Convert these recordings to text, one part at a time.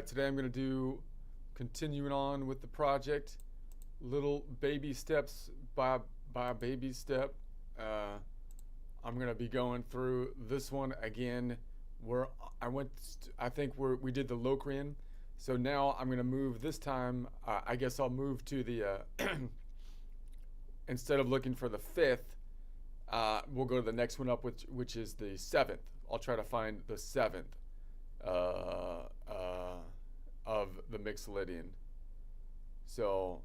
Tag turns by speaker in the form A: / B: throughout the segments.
A: Alright, today I'm going to do, continuing on with the project, little baby steps by baby step. I'm going to be going through this one again where I think we did the Locrian. So now I'm going to move this time, I guess I'll move to the, instead of looking for the 5th, we'll go to the next one up, which is the 7th. I'll try to find the 7th. Of the Mixolydian. So,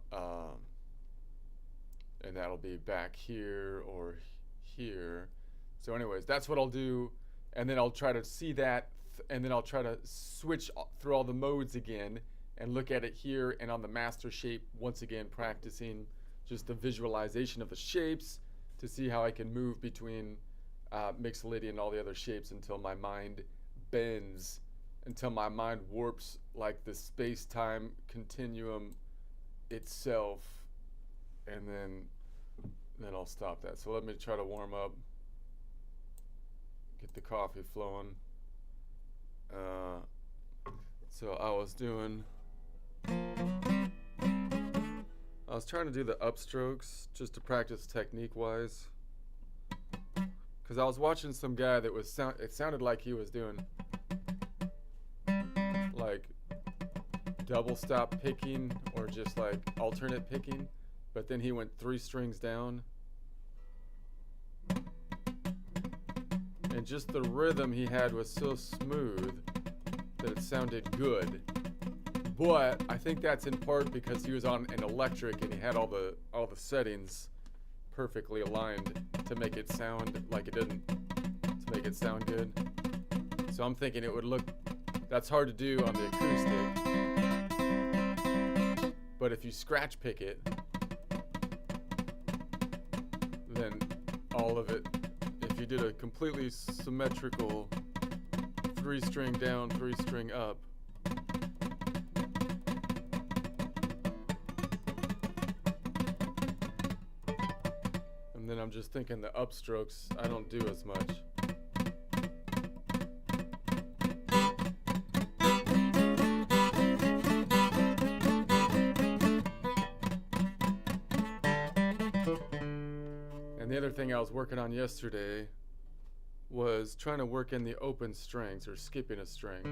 A: and that'll be back here or here. So anyways, that's what I'll do. And then I'll try to see that, and then I'll try to switch through all the modes again and look at it here and on the master shape, once again practicing just the visualization of the shapes to see how I can move between Mixolydian and all the other shapes until my mind bends, until my mind warps like the space-time continuum itself, and then I'll stop that. So let me try to warm up, get the coffee flowing. So I was trying to do the upstrokes just to practice technique-wise, because I was watching some guy that was it sounded like he was doing like double stop picking or just like alternate picking, but then he went 3 strings down, and just the rhythm he had was so smooth that it sounded good. But I think that's in part because he was on an electric and he had all the settings perfectly aligned to make it sound like it didn't, to make it sound good. So I'm thinking it would look, that's hard to do on the acoustic, but if you scratch pick it, then all of it, if you did a completely symmetrical 3 string down, 3 string up, and then I'm just thinking the upstrokes I don't do as much. And the other thing I was working on yesterday was trying to work in the open strings, or skipping a string.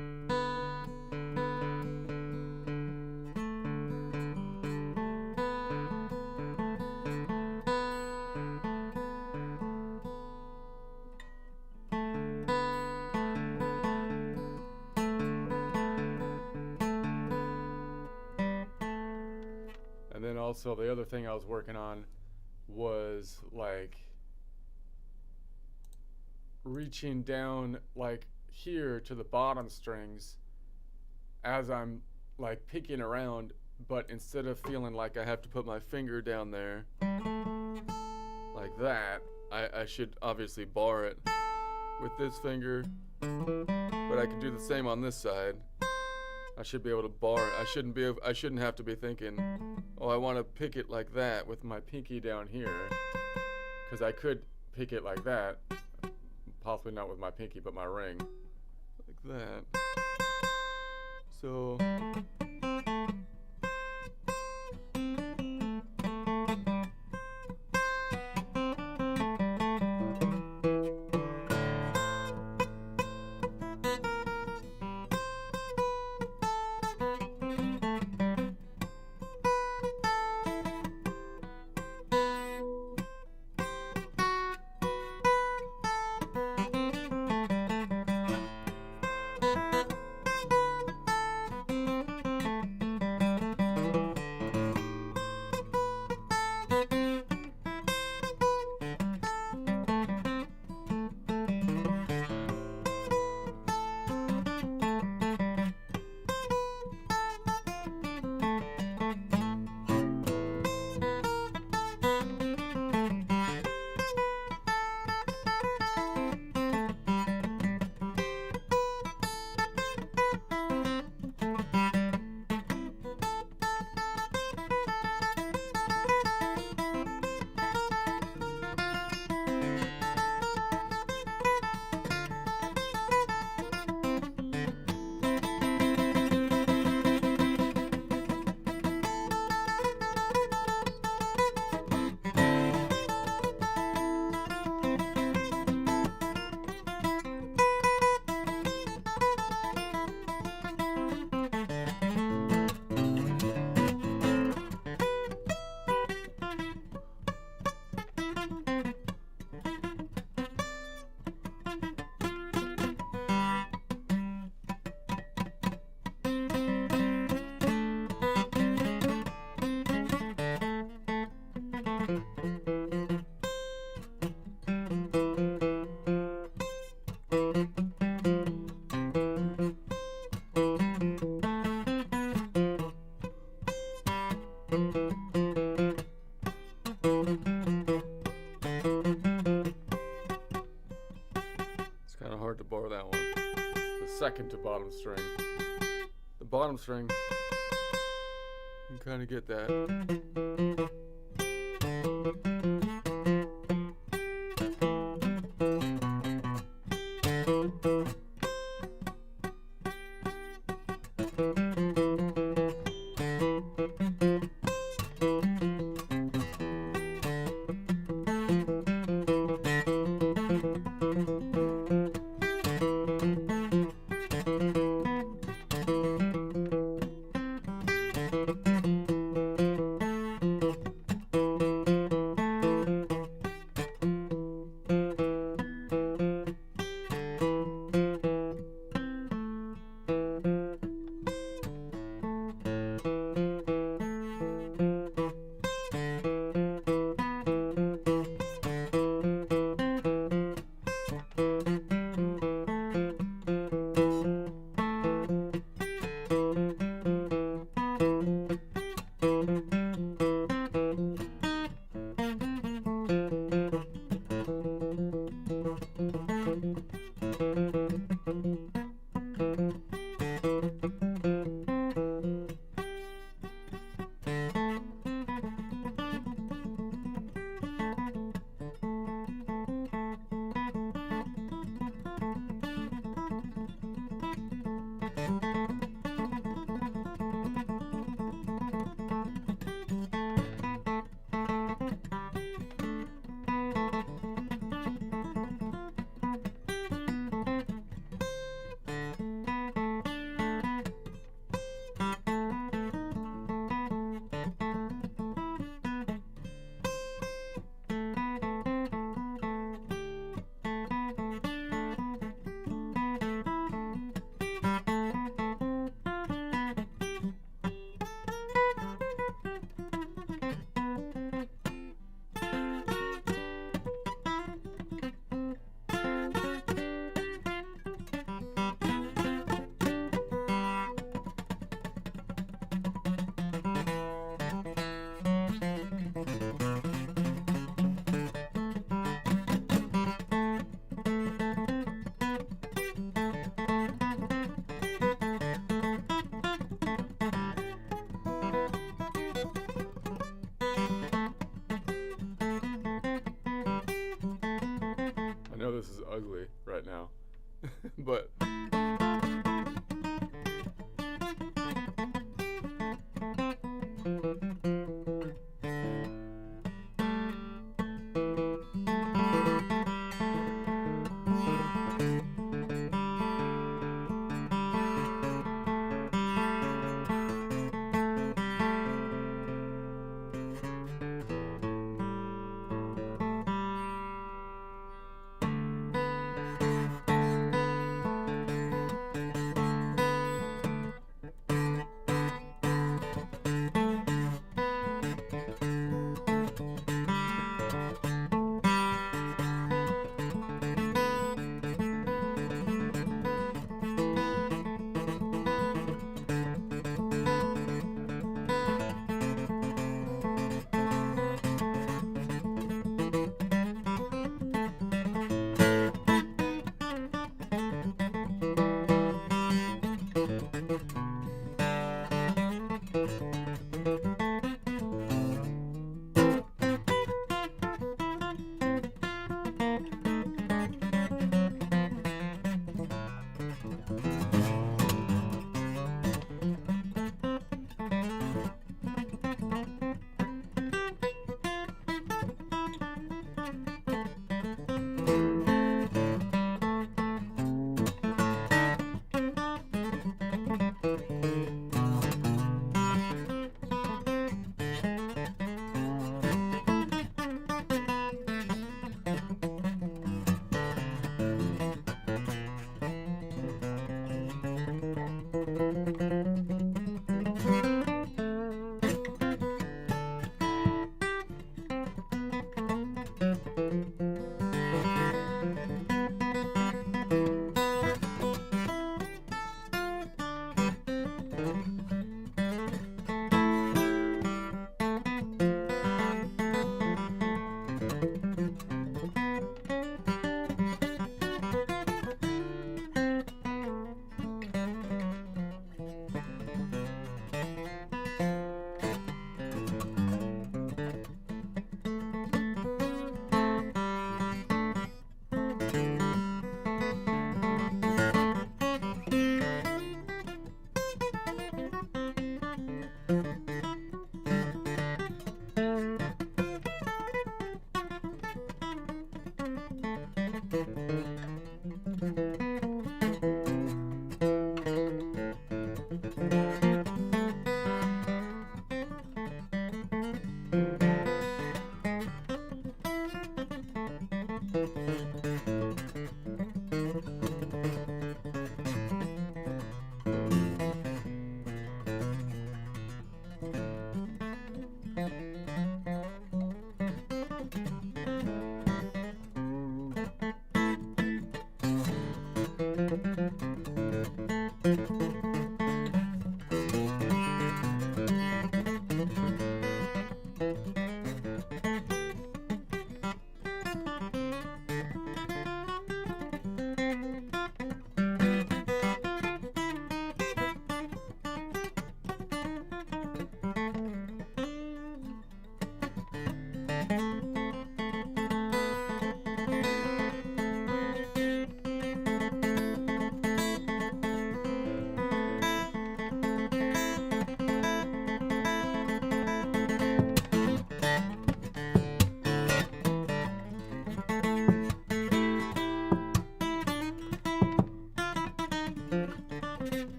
A: And then also the other thing I was working on was like reaching down like here to the bottom strings as I'm like picking around, but instead of feeling like I have to put my finger down there like that, I should obviously bar it with this finger, but I could do the same on this side. I should be able to bar it. I shouldn't have to be thinking, oh, I want to pick it like that with my pinky down here, because I could pick it like that, possibly not with my pinky, but my ring, like that. So borrow that one. The second to bottom string. The bottom string, you can kind of get that. I know this is ugly right now, but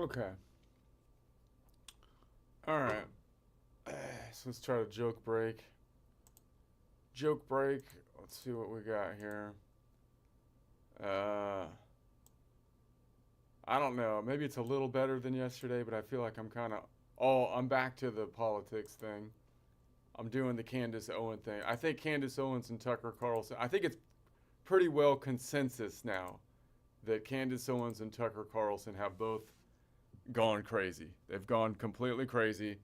A: Okay. All right. So let's try to joke break. Joke break. Let's see what we got here. I don't know. Maybe it's a little better than yesterday, but I feel like I'm kind of. Oh, I'm back to the politics thing. I'm doing the Candace Owen thing. I think Candace Owens and Tucker Carlson. I think it's pretty well consensus now that Candace Owens and Tucker Carlson have both gone crazy. They've gone completely crazy.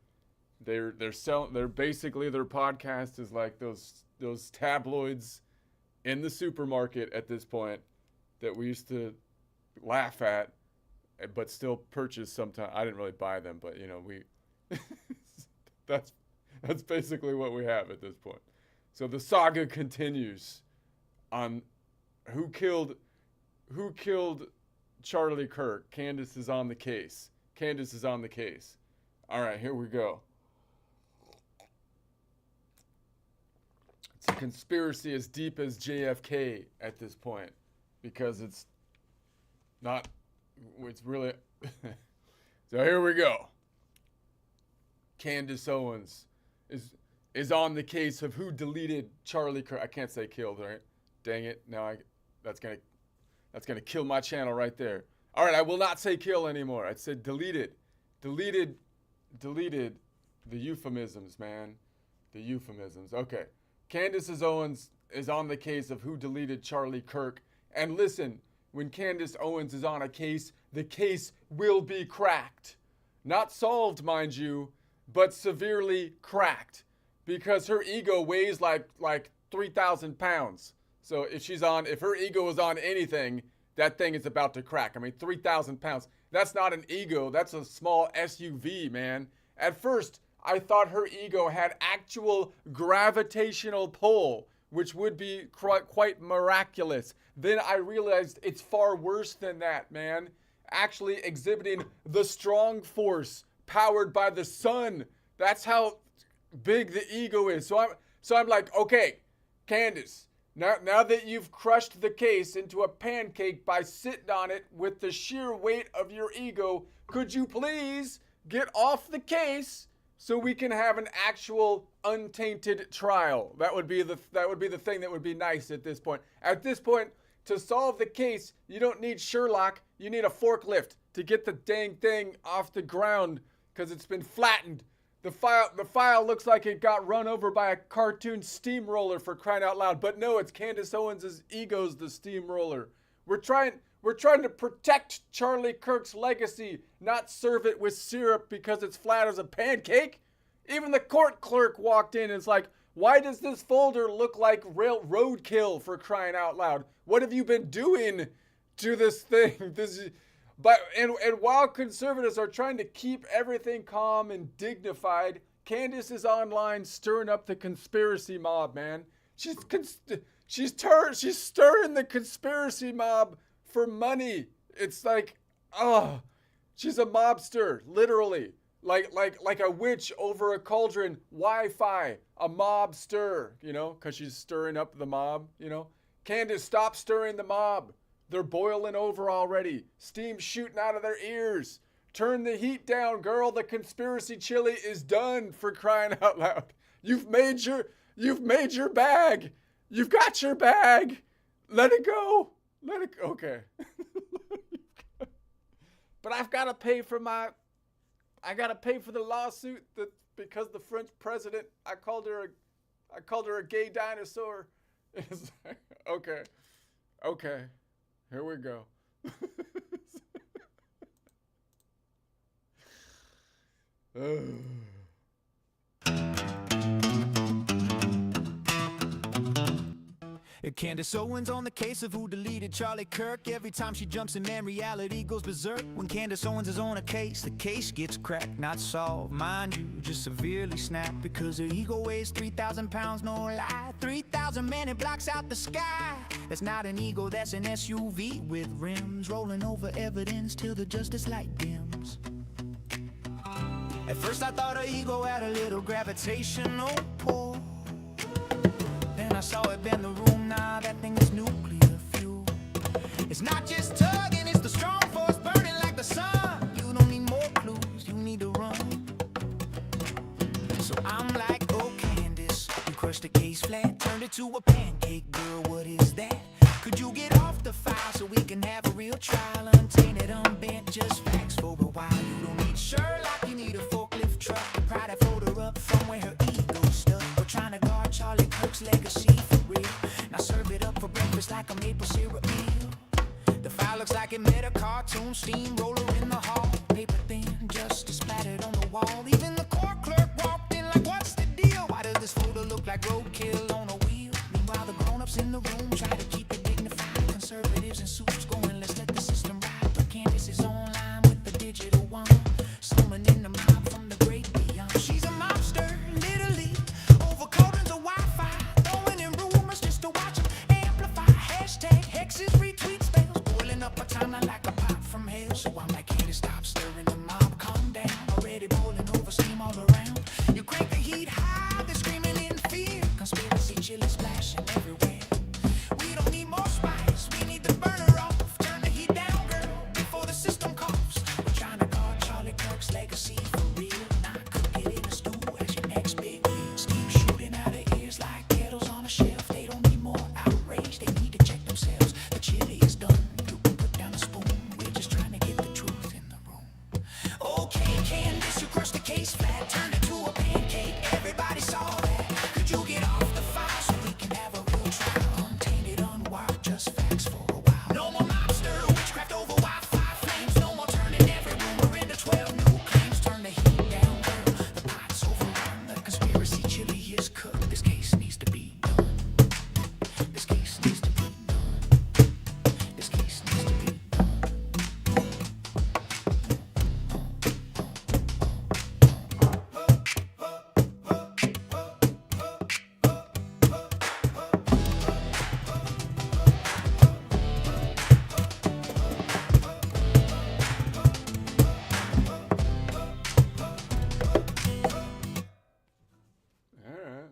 A: They're selling. They're basically, their podcast is like those tabloids in the supermarket at this point that we used to laugh at, but still purchase sometimes. I didn't really buy them, but you know, we that's basically what we have at this point. So the saga continues on who killed Charlie Kirk. Candace is on the case. Candace is on the case. All right, here we go. It's a conspiracy as deep as JFK at this point, because it's not, it's really, so here we go. Candace Owens is on the case of who deleted Charlie Kirk. I can't say killed, right? Dang it. Now that's gonna kill my channel right there. All right, I will not say kill anymore. I said deleted. Deleted the euphemisms, man. The euphemisms. Okay. Candace Owens is on the case of who deleted Charlie Kirk. And listen, when Candace Owens is on a case, the case will be cracked. Not solved, mind you, but severely cracked. Because her ego weighs like 3,000 pounds. So if her ego is on anything, that thing is about to crack. I mean, 3,000 pounds. That's not an ego. That's a small SUV, man. At first, I thought her ego had actual gravitational pull, which would be quite miraculous. Then I realized it's far worse than that, man. Actually exhibiting the strong force powered by the sun. That's how big the ego is. So I'm like, okay, Candace, now that you've crushed the case into a pancake by sitting on it with the sheer weight of your ego, could you please get off the case so we can have an actual untainted trial? That would be the thing that would be nice at this point. At this point, to solve the case, you don't need Sherlock. You need a forklift to get the dang thing off the ground because it's been flattened. The file looks like it got run over by a cartoon steamroller, for crying out loud. But no, it's Candace Owens' ego's the steamroller. We're trying to protect Charlie Kirk's legacy, not serve it with syrup because it's flat as a pancake. Even the court clerk walked in and is like, why does this folder look like roadkill, for crying out loud? What have you been doing to this thing? And while conservatives are trying to keep everything calm and dignified, Candace is online stirring up the conspiracy mob, man. She's stirring the conspiracy mob for money. It's like, she's a mobster, literally. Like a witch over a cauldron, Wi-Fi, a mobster, you know, because she's stirring up the mob, you know. Candace, stop stirring the mob. They're boiling over already. Steam shooting out of their ears. Turn the heat down, girl. The conspiracy chili is done, for crying out loud. You've made your bag. You've got your bag. Let it go. Let it go. Okay. But I gotta pay for the lawsuit because the French president, I called her a gay dinosaur. Okay. Here we go.
B: Candace Owens on the case of who deleted Charlie Kirk. Every time she jumps in, man, reality goes berserk. When Candace Owens is on a case, the case gets cracked, not solved. Mind you, just severely snapped because her ego weighs 3,000 pounds, no lie. 3,000, man, it blocks out the sky. That's not an ego, that's an SUV with rims, rolling over evidence till the justice light dims. At first I thought her ego had a little gravitational pull. Then I saw it bend the room, nah, that thing is nuclear fuel. It's not just tugging, it's the strong force burning like the sun. You don't need into a pancake, girl, what is that? Could you get off the file so we can have a real trial? Untainted, unbent, just facts for a while. You don't need Sherlock, you need a forklift truck to pry that folder up from where her ego's stuck. We're trying to guard Charlie Kirk's legacy for real. Now serve it up for breakfast like a maple syrup meal. The file looks like it met a cartoon steamroller in the hall. Paper thin, justice splattered on the wall. Even the court clerk walked in like, what's the deal? Why does this folder look like roadkill on a wheel? Meanwhile, the grown-ups in the room try to keep it dignified. Conservatives in suits going, let's let the system ride. But Candace is online with the digital one, summoning the mob from the great beyond. She's a mobster, literally, over cauldrons of Wi-Fi, throwing in rumors just to watch them amplify. Hashtag hexes, retweet spells, boiling up a timeline like a pot from hell. So I'm like, Candace, stop stirring the mob, calm down. Already boiling over, steam all around. You crank the heat high, they're screaming in fear. Conspiracy chili splashing everywhere. We don't need more spice, we need the burner off. Turn the heat down, girl, before the system coughs. We're trying to guard Charlie Kirk's legacy for real. Not cook it in a stew as your next big meal. Steam shooting out of ears like kettles on a shelf. They don't need more outrage, they need to check themselves. The chili is done, you can put down a spoon. We're just trying to get the truth in the room. Okay, Candace, you crushed the case flat, turned it to a pancake. Everybody saw that. Could you get off the file so we can have a real trial? Untainted, unwired, just facts for a while. No more mobster, witchcraft over Wi-Fi flames. No more turning every rumor into 12 new claims. Turn the heat down, girl. The pot's overrun. The conspiracy chili is cooked. This case needs to be done. This case needs to be done. This case needs to be done.
A: Alright.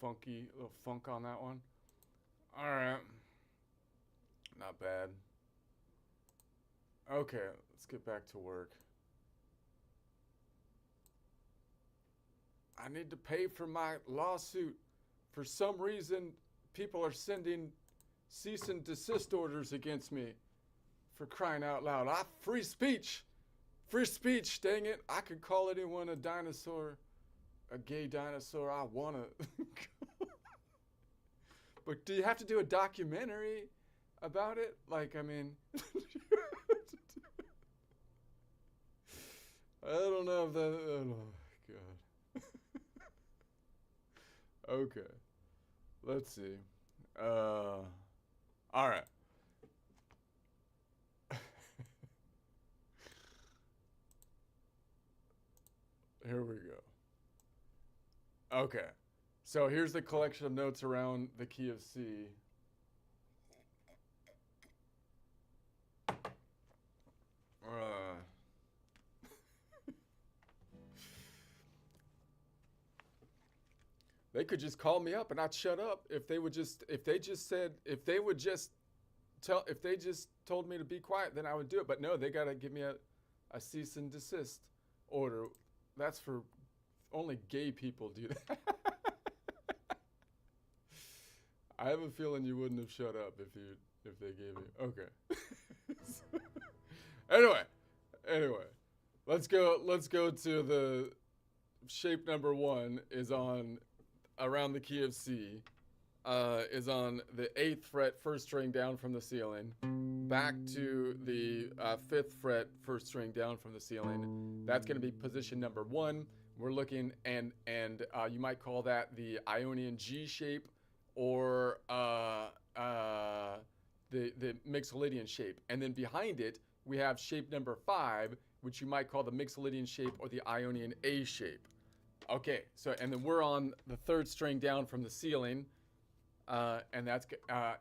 A: Funky, little funk on that one. Alright. Not bad. Okay, let's get back to work. I need to pay for my lawsuit. For some reason, people are sending cease and desist orders against me. For crying out loud. Free speech! Free speech, dang it. I could call anyone a dinosaur. A gay dinosaur I wanna. But do you have to do a documentary about it? Like, I mean, I don't know if that. Oh God. Okay, let's see. All right. Here we go. Okay, so here's the collection of notes around the key of C. They could just call me up and I'd shut up if they would just, if they just told me to be quiet, then I would do it. But no, they gotta give me a cease and desist order. That's for only gay people do that. I have a feeling you wouldn't have shut up if they gave you. Okay. Anyway, let's go to the shape number 1 is on around the key of C. Is on the 8th fret, 1st string down from the ceiling, back to the 5th fret, 1st string down from the ceiling. That's going to be position number 1. We're looking, and you might call that the Ionian G shape, or the Mixolydian shape. And then behind it, we have shape number 5, which you might call the Mixolydian shape or the Ionian A shape. Okay, so, and then we're on the 3rd string down from the ceiling, and that's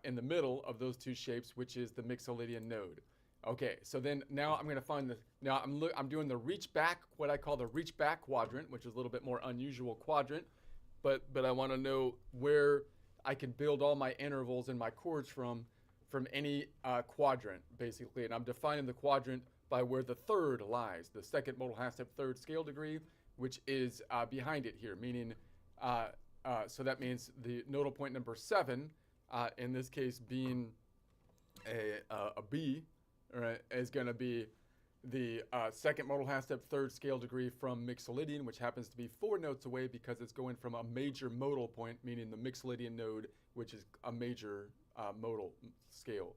A: in the middle of those two shapes, which is the Mixolydian node. Okay, so then now I'm going to find the, now I'm doing the reach back, what I call the reach back quadrant, which is a little bit more unusual quadrant, but I want to know where I can build all my intervals and my chords from any quadrant, basically. And I'm defining the quadrant by where the 3rd lies, the 2nd modal half step 3rd scale degree, which is behind it here, meaning so that means the nodal point number 7, in this case being a B, right, is going to be the second modal half step, third scale degree from Mixolydian, which happens to be 4 notes away because it's going from a major modal point, meaning the Mixolydian node, which is a major modal scale.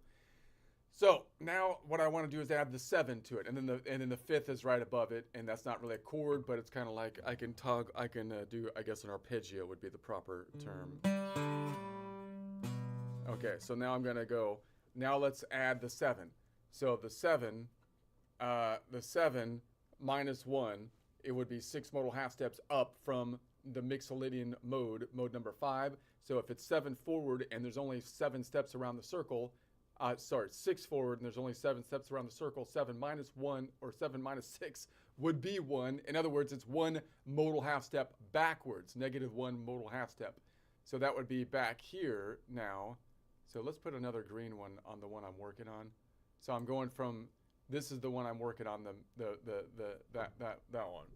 A: So now what I want to do is add the 7 to it, and then the 5th is right above it, and that's not really a chord, but it's kind of like I can do, I guess, an arpeggio would be the proper term. Okay, so now I'm gonna go. Now let's add the 7. So the 7 minus 1, it would be 6 modal half steps up from the Mixolydian mode number 5. So if it's 7 forward and there's only 7 steps around the circle, 6 forward and there's only 7 steps around the circle, 7 minus 1 or 7 minus 6 would be 1. In other words, it's 1 modal half step backwards, -1 modal half step. So that would be back here now. So let's put another green one on the one I'm working on. So I'm going from, this is the one I'm working on, that one.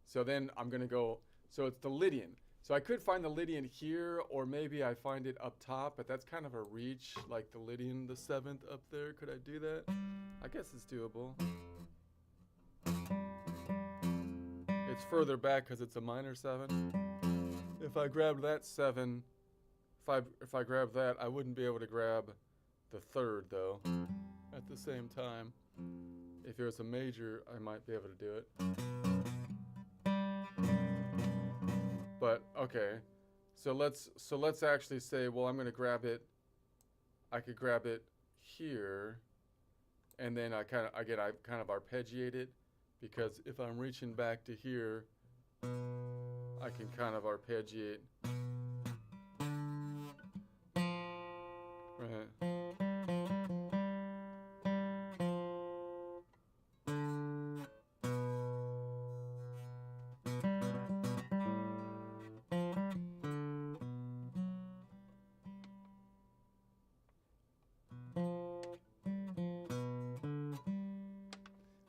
A: So then I'm gonna go, so it's the Lydian. So I could find the Lydian here, or maybe I find it up top, but that's kind of a reach, like the Lydian, the 7th up there. Could I do that? I guess it's doable. It's further back because it's a minor 7. If I grab that 7, if I grab that, I wouldn't be able to grab the 3rd though at the same time. If it was a major, I might be able to do it. But okay, so let's actually say, well, I'm going to grab it. I could grab it here, and then I kind of arpeggiate it, because if I'm reaching back to here, I can kind of arpeggiate. Right.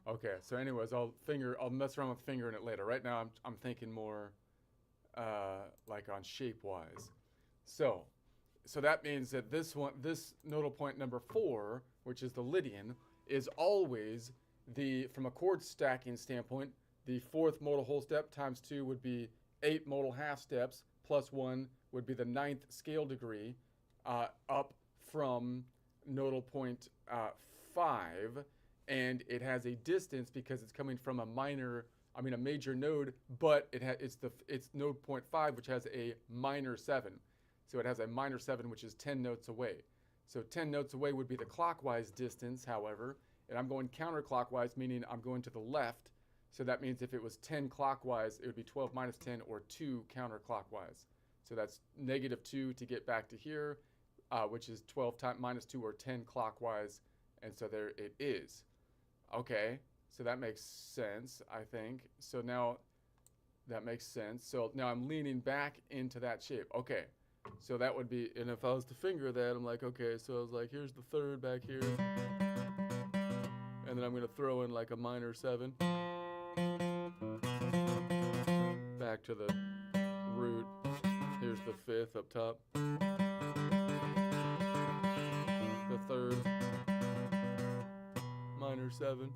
A: Okay, so anyways, I'll mess around with fingering it later. Right now I'm thinking more like on shape-wise. So that means that this nodal point number 4, which is the Lydian, is always from a chord stacking standpoint, the 4th modal whole step times 2 would be 8 modal half steps, plus 1 would be the 9th scale degree, up from nodal point 5. And it has a distance because it's coming from a major node, but it's node point 5, which has a minor 7. So it has a minor 7, which is 10 notes away. So 10 notes away would be the clockwise distance, however, and I'm going counterclockwise, meaning I'm going to the left. So that means if it was 10 clockwise, it would be 12 minus 10, or 2 counterclockwise. So that's -2 to get back to here, which is 12 minus 2, or 10 clockwise, and so there it is. Okay, so that makes sense, I think. So now that makes sense. So now I'm leaning back into that shape. Okay, so that would be, and if I was to finger that, I'm like, okay, so I was like, here's the 3rd back here. And then I'm going to throw in like a minor 7. Back to the root. Here's the 5th up top. The 3rd. Minor 7.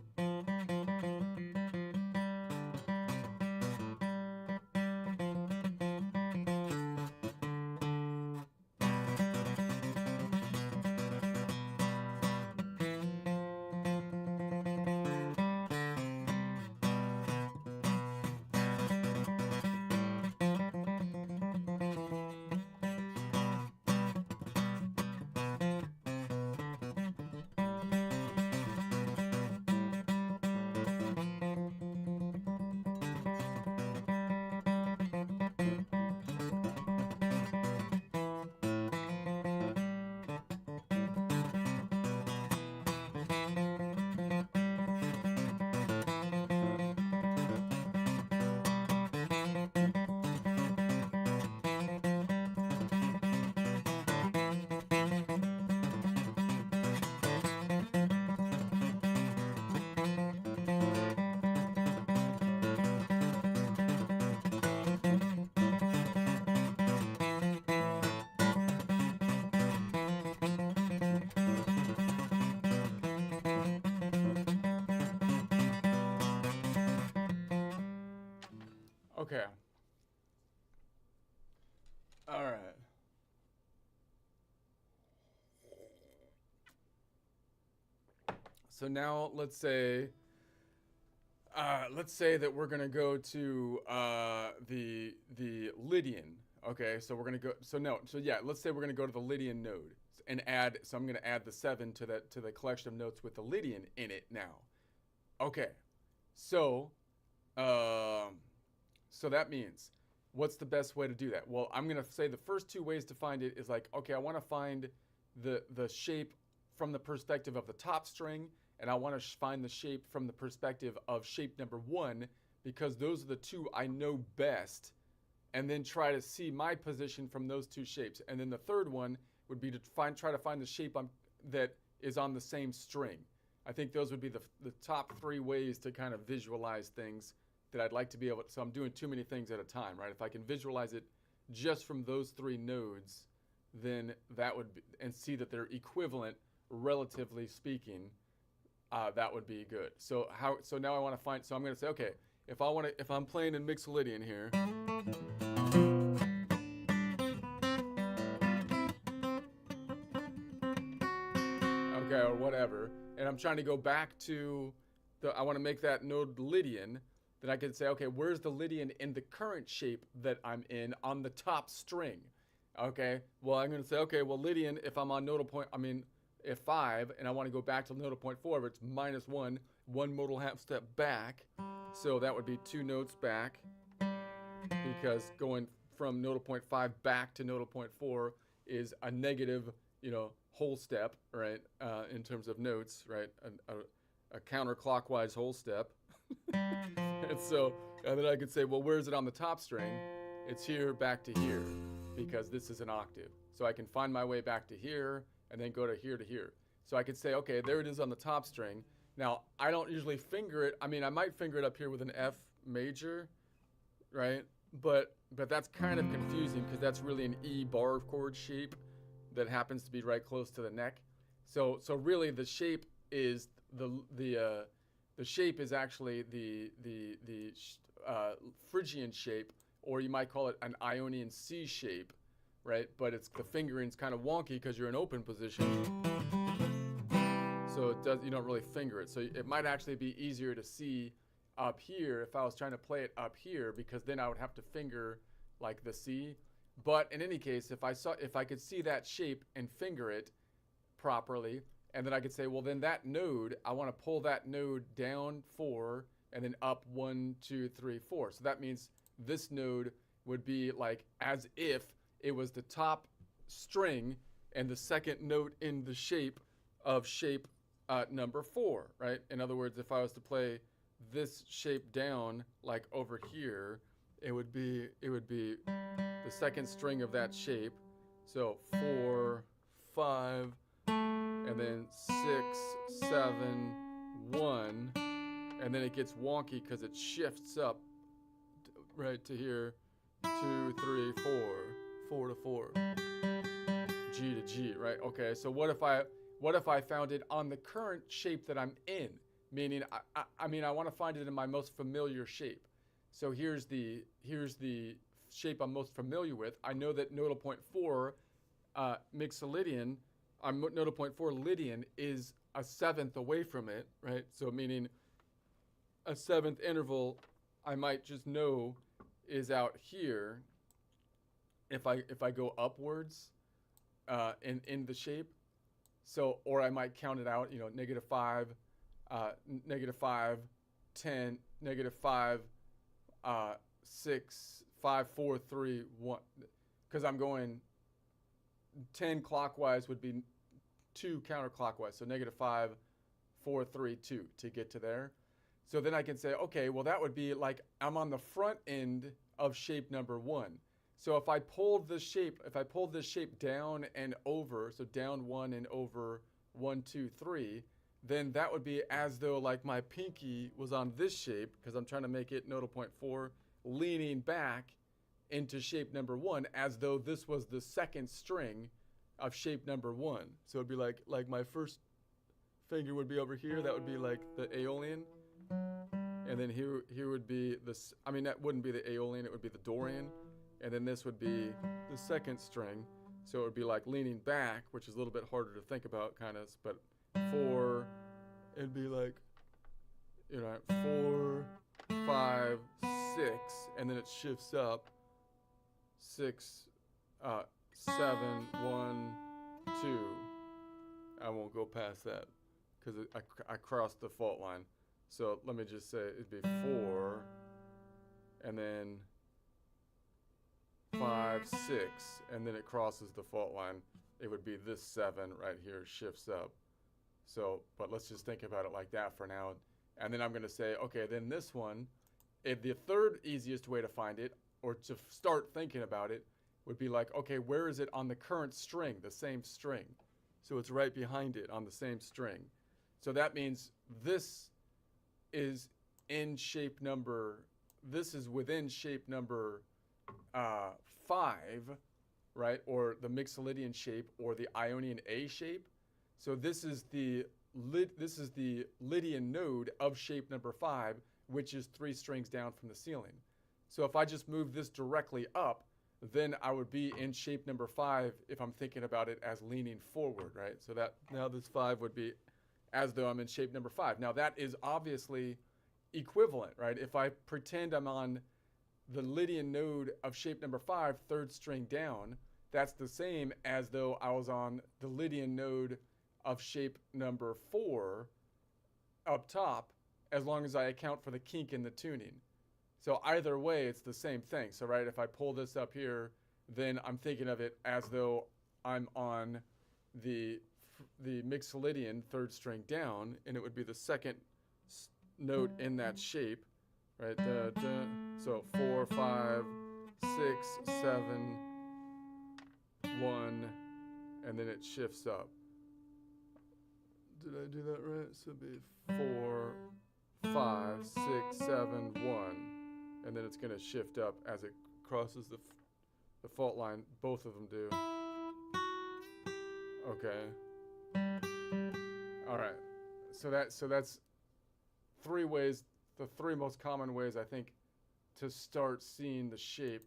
A: Okay. All right. So now let's say that we're gonna go to the Lydian. Okay, so we're gonna go. So no, so yeah, let's say we're gonna go to the Lydian node and add. So I'm gonna add the 7 to the collection of notes with the Lydian in it now. Okay, so so that means, what's the best way to do that? Well, I'm gonna say the first two ways to find it is like, okay, I want to find the shape from the perspective of the top string, and I want to find the shape from the perspective of shape number 1, because those are the two I know best, and then try to see my position from those two shapes. And then the third one would be to try to find the shape that is on the same string. I think those would be the top 3 ways to kind of visualize things that I'd like to be able to. So I'm doing too many things at a time, right? If I can visualize it just from those 3 nodes, then that would be, and see that they're equivalent, relatively speaking, that would be good. So now I want to find, so I'm going to say, okay, if I'm playing in Mixolydian here, okay, or whatever, and I'm trying to go back to I want to make that node Lydian, then I can say, okay, where's the Lydian in the current shape that I'm in on the top string? Okay, well, I'm going to say, okay, well, Lydian, if I'm on nodal point, F5, and I want to go back to nodal point 4, it's -1, 1 modal half step back. So that would be 2 notes back, because going from nodal point 5 back to nodal point 4 is a negative, whole step, right? In terms of notes, right? A counterclockwise whole step. And then I could say, well, where is it on the top string? It's here, back to here, because this is an octave. So I can find my way back to here, and then go to here to here. So I could say, okay, there it is on the top string. Now, I don't usually finger it. I mean, I might finger it up here with an F major, right? But that's kind of confusing, because that's really an E bar chord shape that happens to be right close to the neck. So really the shape is the shape is actually the Phrygian shape, or you might call it an Ionian C shape, right? But the fingering's kind of wonky because you're in open position, so you don't really finger it. So it might actually be easier to see up here if I was trying to play it up here, because then I would have to finger like the C. But in any case, if I could see that shape and finger it properly, and then I could say, well, then that node, I want to pull that node down 4 and then up 1, 2, 3, 4. So that means this node would be like as if it was the top string and the second note in the shape of shape number 4, right? In other words, if I was to play this shape down, like over here, it would be the second string of that shape. So 4, 5, and then 6, 7, 1, and then it gets wonky because it shifts up right to here, 2, 3, 4, 4 to 4, G to G, right? Okay, so what if I found it on the current shape that I'm in? Meaning, I want to find it in my most familiar shape. So here's the shape I'm most familiar with. I know that nodal point 4 Mixolydian, nodal point 4 Lydian is a 7th away from it, right? So meaning a 7th interval I might just know is out here if I go upwards in the shape. So, or I might count it out, -5, -5, 10, -5, 6, 5, 4, 3, 1, because I'm going 10 clockwise would be 2 counterclockwise. So -5, 4, 3, 2 to get to there. So then I can say, okay, well, that would be like I'm on the front end of shape number 1. So if I pulled this shape down and over, so down 1 and over 1, 2, 3, then that would be as though like my pinky was on this shape, because I'm trying to make it nodal point 4, leaning back into shape number 1, as though this was the second string of shape number 1. So it'd be like my first finger would be over here. That would be like the Aeolian. and then here would be this. I mean, that wouldn't be the Aeolian; it would be the Dorian, and then this would be the second string. So it would be like leaning back, which is a little bit harder to think about, kind of. But 4, it'd be like, 4, 5, 6, and then it shifts up. 6, 7, 1, 2. I won't go past that because I crossed the fault line. So let me just say it'd be 4, and then 5, 6, and then it crosses the fault line. It would be this 7 right here shifts up. So, but let's just think about it like that for now. And then I'm going to say, okay, then this one, the third easiest way to find it, or to start thinking about it, would be like, okay, where is it on the current string, the same string? So it's right behind it on the same string. So that means this is in shape number, this is within shape number 5, right? Or the Mixolydian shape, or the Ionian A shape. So this is the Lydian node of shape number 5, which is 3 strings down from the ceiling. So if I just move this directly up, then I would be in shape number 5 if I'm thinking about it as leaning forward, right? So that now this 5 would be as though I'm in shape number 5. Now that is obviously equivalent, right? If I pretend I'm on the Lydian node of shape number 5, third string down, that's the same as though I was on the Lydian node of shape number 4 up top, as long as I account for the kink in the tuning. So either way, it's the same thing. So right, if I pull this up here, then I'm thinking of it as though I'm on the Mixolydian third string down, and it would be the second note in that shape, right? So 4, 5, 6, 7, 1, and then it shifts up. Did I do that right? So it'd be 4, 5, 6, 7, 1. And then it's going to shift up as it crosses the fault line. Both of them do. Okay. All right. So that's 3 ways, the 3 most common ways, I think, to start seeing the shape.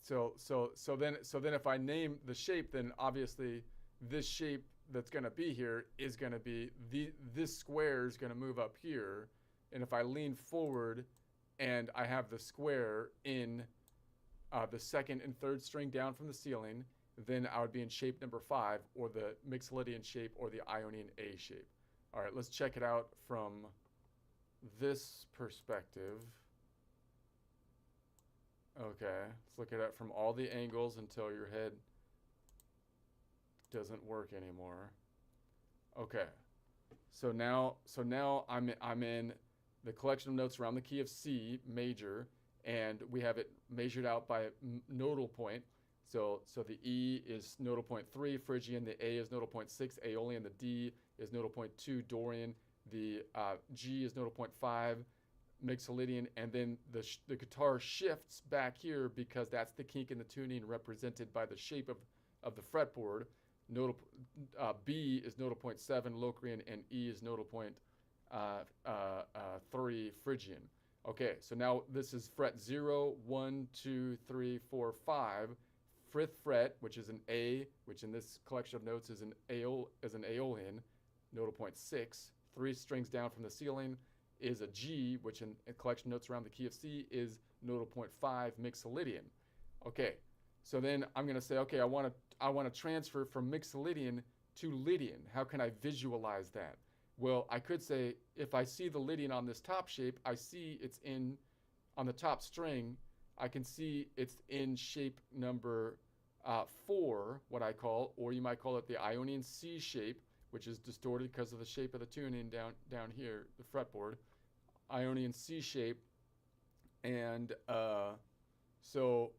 A: So then if I name the shape, then obviously this shape that's going to be here is going to be this square is going to move up here, and if I lean forward and I have the square in the second and third string down from the ceiling, then I would be in shape number 5, or the Mixolydian shape, or the Ionian A shape. All right, let's check it out from this perspective. Okay, let's look at it from all the angles until your head doesn't work anymore. Okay, so now I'm in the collection of notes around the key of C major, and we have it measured out by nodal point. So the E is nodal point 3 Phrygian, the A is nodal point 6 Aeolian, the D is nodal point 2 Dorian, the G is nodal point 5 Mixolydian, and then the guitar shifts back here because that's the kink in the tuning represented by the shape of the fretboard. Nodal B is nodal point 7 Locrian, and E is nodal point 3 Phrygian. Okay, so now this is fret 0, 1, 2, 3, 4, 5. 5th fret, which is an A, which in this collection of notes is an Aeolian, nodal point 6. 3 strings down from the ceiling is a G, which in collection of notes around the key of C is nodal point 5 Mixolydian. Okay, so then I'm going to say, okay, I want to transfer from Mixolydian to Lydian. How can I visualize that? Well, I could say if I see the Lydian on this top shape, I see it's on the top string, I can see it's in shape number 4, what I call, or you might call it the Ionian C shape, which is distorted because of the shape of the tuning down here, the fretboard. Ionian C shape. And so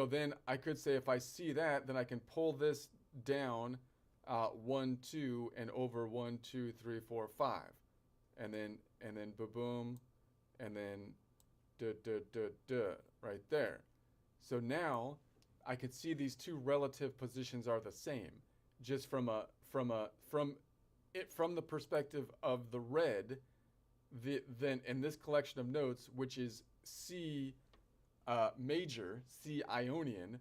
A: then I could say if I see that, then I can pull this down 1, 2, and over 1, 2, 3, 4, 5. And then ba-boom, and then duh, right there. So now I could see these 2 relative positions are the same, just from the perspective of the red. then in this collection of notes, which is C major, C Ionian,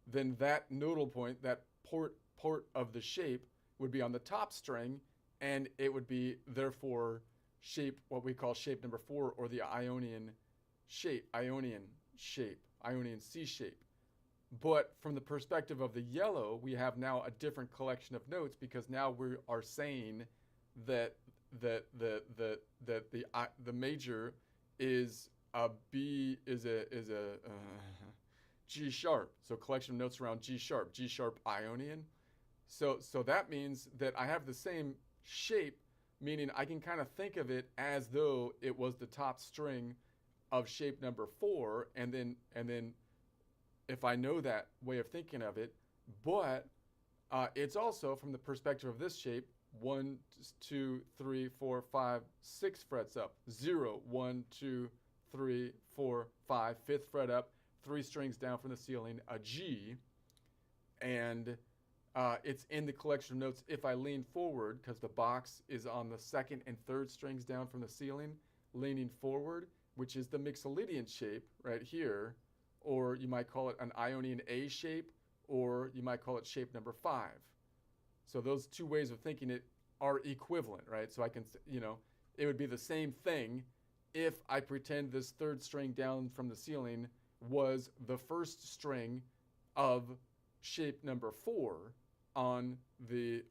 A: then that nodal point, that port of the shape, would be on the top string, and it would be therefore shape, what we call shape number 4, or the Ionian shape, Ionian C shape. But from the perspective of the yellow, we have now a different collection of notes, because now we are saying that the major is a G sharp. So collection of notes around G sharp Ionian. So that means that I have the same shape, meaning I can kind of think of it as though it was the top string of shape number 4, and then if I know that way of thinking of it, but it's also from the perspective of this shape, 1, 2, 3, 4, 5, 6 frets up, 0, 1, 2, 3, 4, 5, 5th fret up, 3 strings down from the ceiling, a G, and it's in the collection of notes if I lean forward, because the box is on the 2nd and 3rd strings down from the ceiling, leaning forward, which is the Mixolydian shape right here, or you might call it an Ionian A shape, or you might call it shape number 5. So those two ways of thinking it are equivalent, right? So I can, it would be the same thing if I pretend this 3rd string down from the ceiling was the 1st string of shape number 4 on the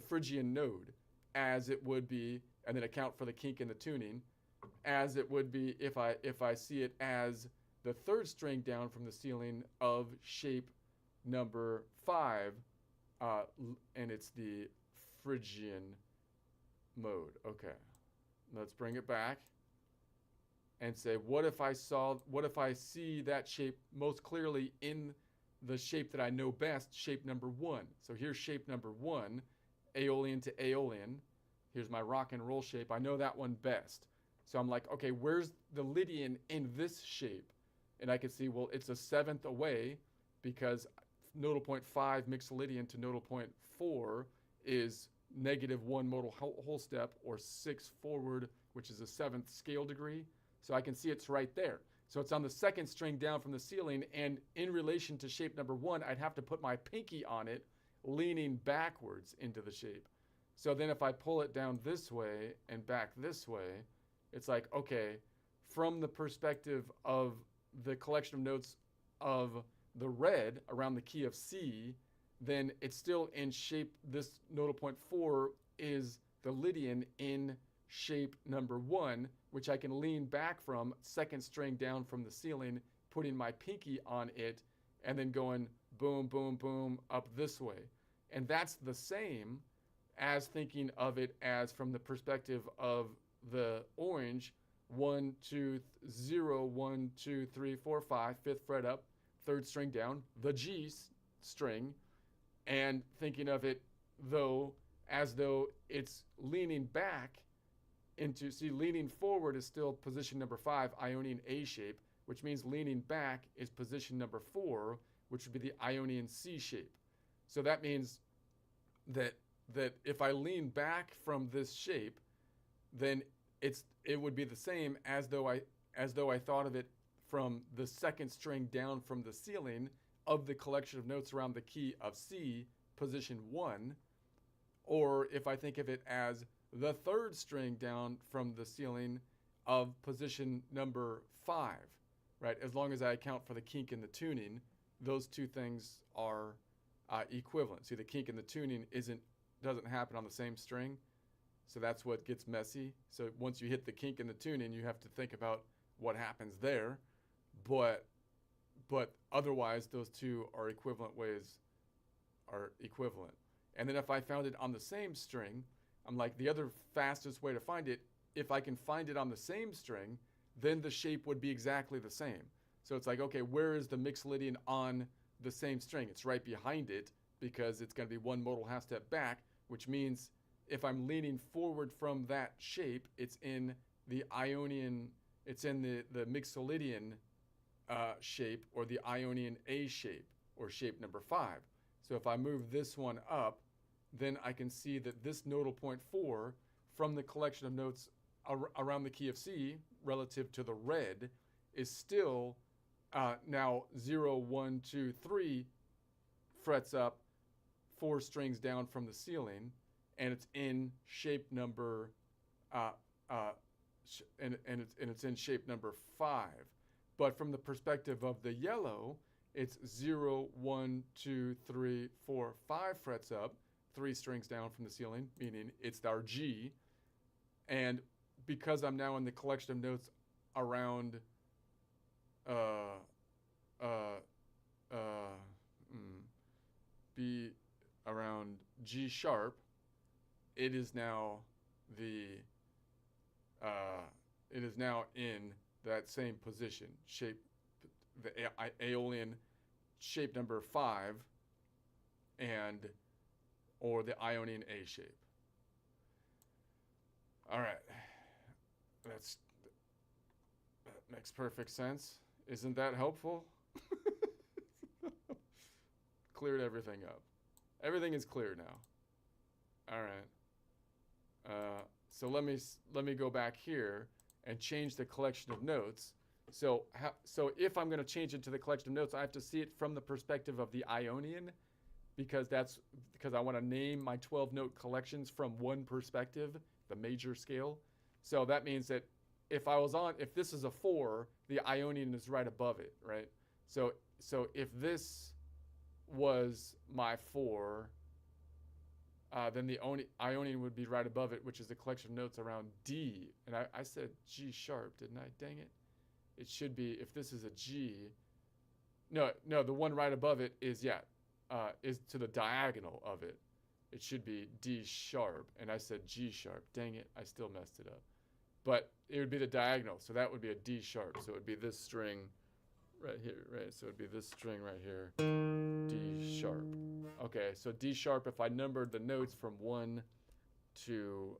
A: Phrygian node, as it would be, and then account for the kink in the tuning, as it would be if I see it as the 3rd string down from the ceiling of shape number 5, and it's the Phrygian mode. Okay, let's bring it back and say, what if I see that shape most clearly in the shape that I know best, shape number 1. So here's shape number 1, Aeolian to Aeolian. Here's my rock and roll shape. I know that one best. So I'm like, okay, where's the Lydian in this shape? And I can see, well, it's a 7th away, because nodal point 5 Mixolydian to nodal point 4 is -1 modal whole step, or 6 forward, which is a 7th scale degree. So I can see it's right there. So it's on the 2nd string down from the ceiling, and in relation to shape number 1, I'd have to put my pinky on it, leaning backwards into the shape. So then if I pull it down this way and back this way, it's like, okay, from the perspective of the collection of notes of the red around the key of C, then it's still in shape. This nodal point 4 is the Lydian in shape number 1, which I can lean back from, 2nd string down from the ceiling, putting my pinky on it, and then going boom, boom, boom up this way. And that's the same as thinking of it as from the perspective of the orange, 1, 2, 0, 1, 2, 3, 4, 5, 5th fret up, 3rd string down, the G string, and thinking of it as though it's leaning back into, see, leaning forward is still position number 5, Ionian A shape, which means leaning back is position number 4, which would be the Ionian C shape. So that means that if I lean back from this shape, then it would be the same as though I thought of it from the 2nd string down from the ceiling of the collection of notes around the key of C, position 1, or if I think of it as the 3rd string down from the ceiling of position number 5, right? As long as I account for the kink in the tuning, those two things are equivalent. See, the kink in the tuning doesn't happen on the same string, so that's what gets messy. So once you hit the kink in the tuning, you have to think about what happens there, but otherwise those two are equivalent ways, are equivalent. And then if I found it on the same string, I'm like, the other fastest way to find it, if I can find it on the same string, then the shape would be exactly the same. So it's like, okay, where is the Mixolydian on the same string? It's right behind it, because it's going to be 1 modal half step back, which means if I'm leaning forward from that shape, it's in the Ionian, it's in the Mixolydian shape, or the Ionian A shape, or shape number 5. So if I move this one up, then I can see that this nodal point 4 from the collection of notes around the key of C relative to the red is still now 0, 1, 2, 3 frets up 4 strings down from the ceiling, and it's in shape number and it's in shape number 5. But from the perspective of the yellow, it's 0, 1, 2, 3, 4, 5 frets up, 3 strings down from the ceiling, meaning it's our G. And because I'm now in the collection of notes around B around G sharp, it is now in that same position, shape, the Aeolian shape number 5, and or the Ionian A shape. All right, that makes perfect sense. Isn't that helpful? Cleared everything up. Everything is clear now. All right. So let me go back here and change the collection of notes. So if I'm going to change it to the collection of notes, I have to see it from the perspective of the Ionian, because I want to name my 12 note collections from one perspective, the major scale. So that means that if this is a 4, the Ionian is right above it, right? So if this was my 4, then the Ionian would be right above it, which is a collection of notes around D. And I said G sharp, didn't I? Dang it. It should be, if this is a G, no, the one right above it is to the diagonal of it. It should be D sharp, and I said G sharp. Dang it, I still messed it up. But it would be the diagonal, so that would be a D sharp. So it would be this string right here, right? So it would be this string right here, D sharp. Okay, so D sharp, if I numbered the notes from 1 to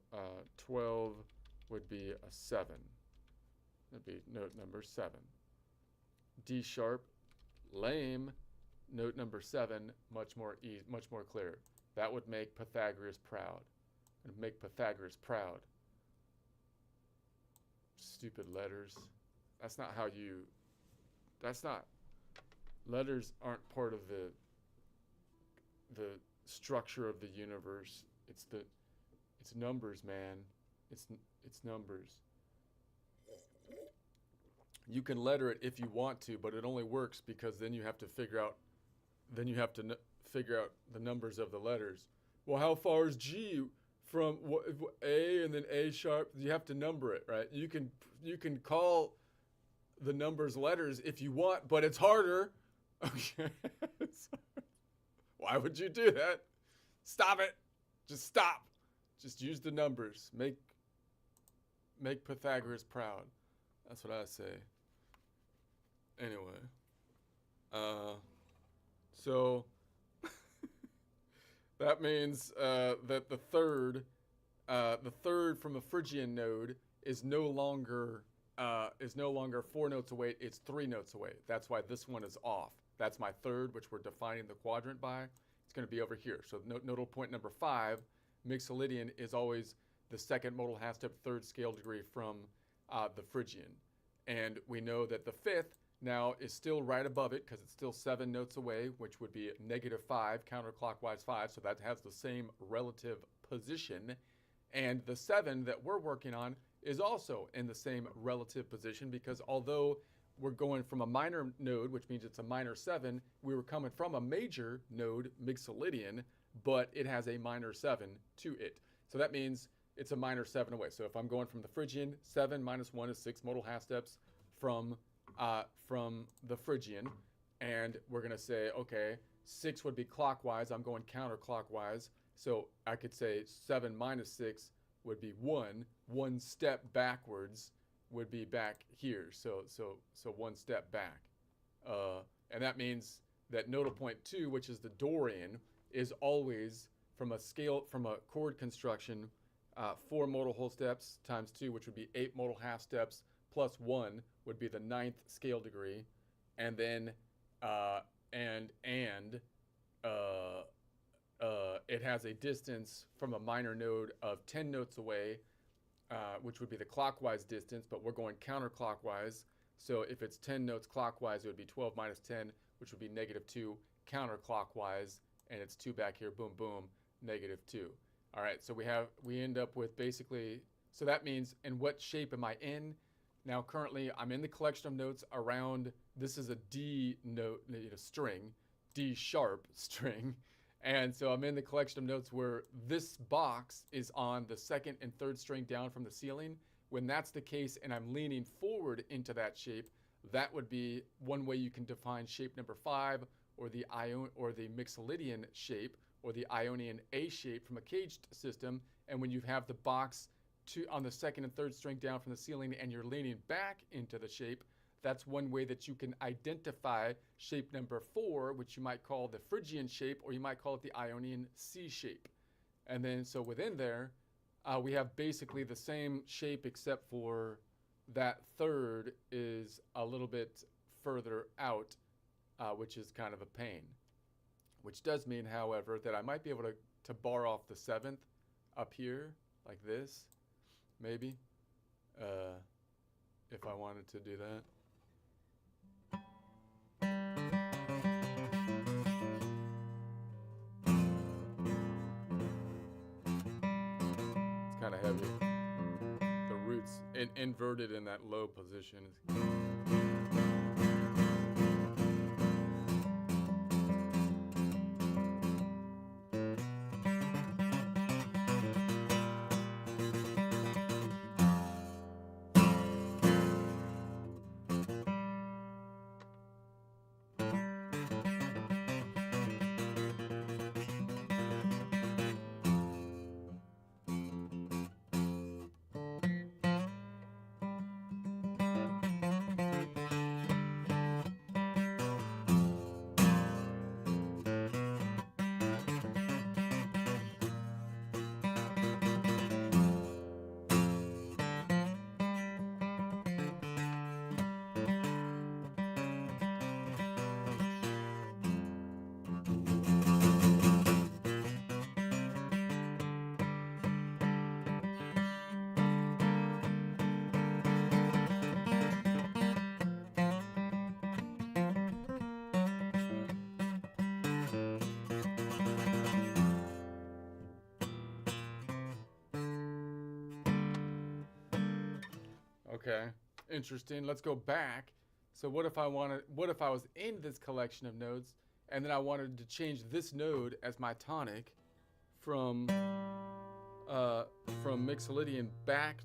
A: 12, would be a 7. That'd be note number 7. D sharp, lame. Note number 7, much more clear. That would make Pythagoras proud. It would make Pythagoras proud. Stupid letters. Letters aren't part of the structure of the universe. It's numbers, man. It's numbers. You can letter it if you want to, but it only works because then you have to figure out the numbers of the letters. Well, how far is G from A and then A sharp? You have to number it, right? You can call the numbers letters if you want, but it's harder. Okay. Why would you do that? Stop it. Just stop. Just use the numbers. Make Pythagoras proud. That's what I say. Anyway. So that means that the third from a Phrygian node is no longer 4 notes away. It's 3 notes away. That's why this one is off. That's my third, which we're defining the quadrant by. It's going to be over here. So nodal point number 5, Mixolydian, is always the second modal half step, third scale degree from the Phrygian. And we know that the fifth now is still right above it because it's still 7 notes away, which would be -5, counterclockwise 5. So that has the same relative position. And the 7 that we're working on is also in the same relative position, because although we're going from a minor node, which means it's a minor 7, we were coming from a major node, Mixolydian, but it has a minor 7 to it. So that means it's a minor 7 away. So if I'm going from the Phrygian, 7 minus 1 is 6 modal half steps from the Phrygian. And we're going to say, okay, 6 would be clockwise. I'm going counterclockwise. So I could say 7 minus 6 would be 1. 1 step backwards would be back here. So 1 step back. And that means that nodal point 2, which is the Dorian, is always from a chord construction, 4 modal whole steps times 2, which would be 8 modal half steps, plus 1 would be the 9th scale degree. And then it has a distance from a minor node of 10 notes away, which would be the clockwise distance, but we're going counterclockwise. So if it's 10 notes clockwise, it would be 12 minus 10, which would be -2 counterclockwise, and it's 2 back here, boom, boom, -2. All right, so we end up with basically, so that means in what shape am I in? Now currently I'm in the collection of notes around, this is a D note, string, D sharp string. And so I'm in the collection of notes where this box is on the second and third string down from the ceiling. When that's the case and I'm leaning forward into that shape, that would be one way you can define shape number 5, or the Mixolydian shape, or the Ionian A shape from a caged system. And when you have the box on the second and third string down from the ceiling and you're leaning back into the shape, that's one way that you can identify shape number 4, which you might call the Phrygian shape, or you might call it the Ionian C shape. And then so within there, we have basically the same shape, except for that third is a little bit further out, which is kind of a pain. Which does mean, however, that I might be able to bar off the 7th up here, like this, maybe, if I wanted to do that. It's kind of heavy. The roots inverted in that low position. Okay, interesting. Let's go back. So what if I was in this collection of nodes and then I wanted to change this node as my tonic from Mixolydian back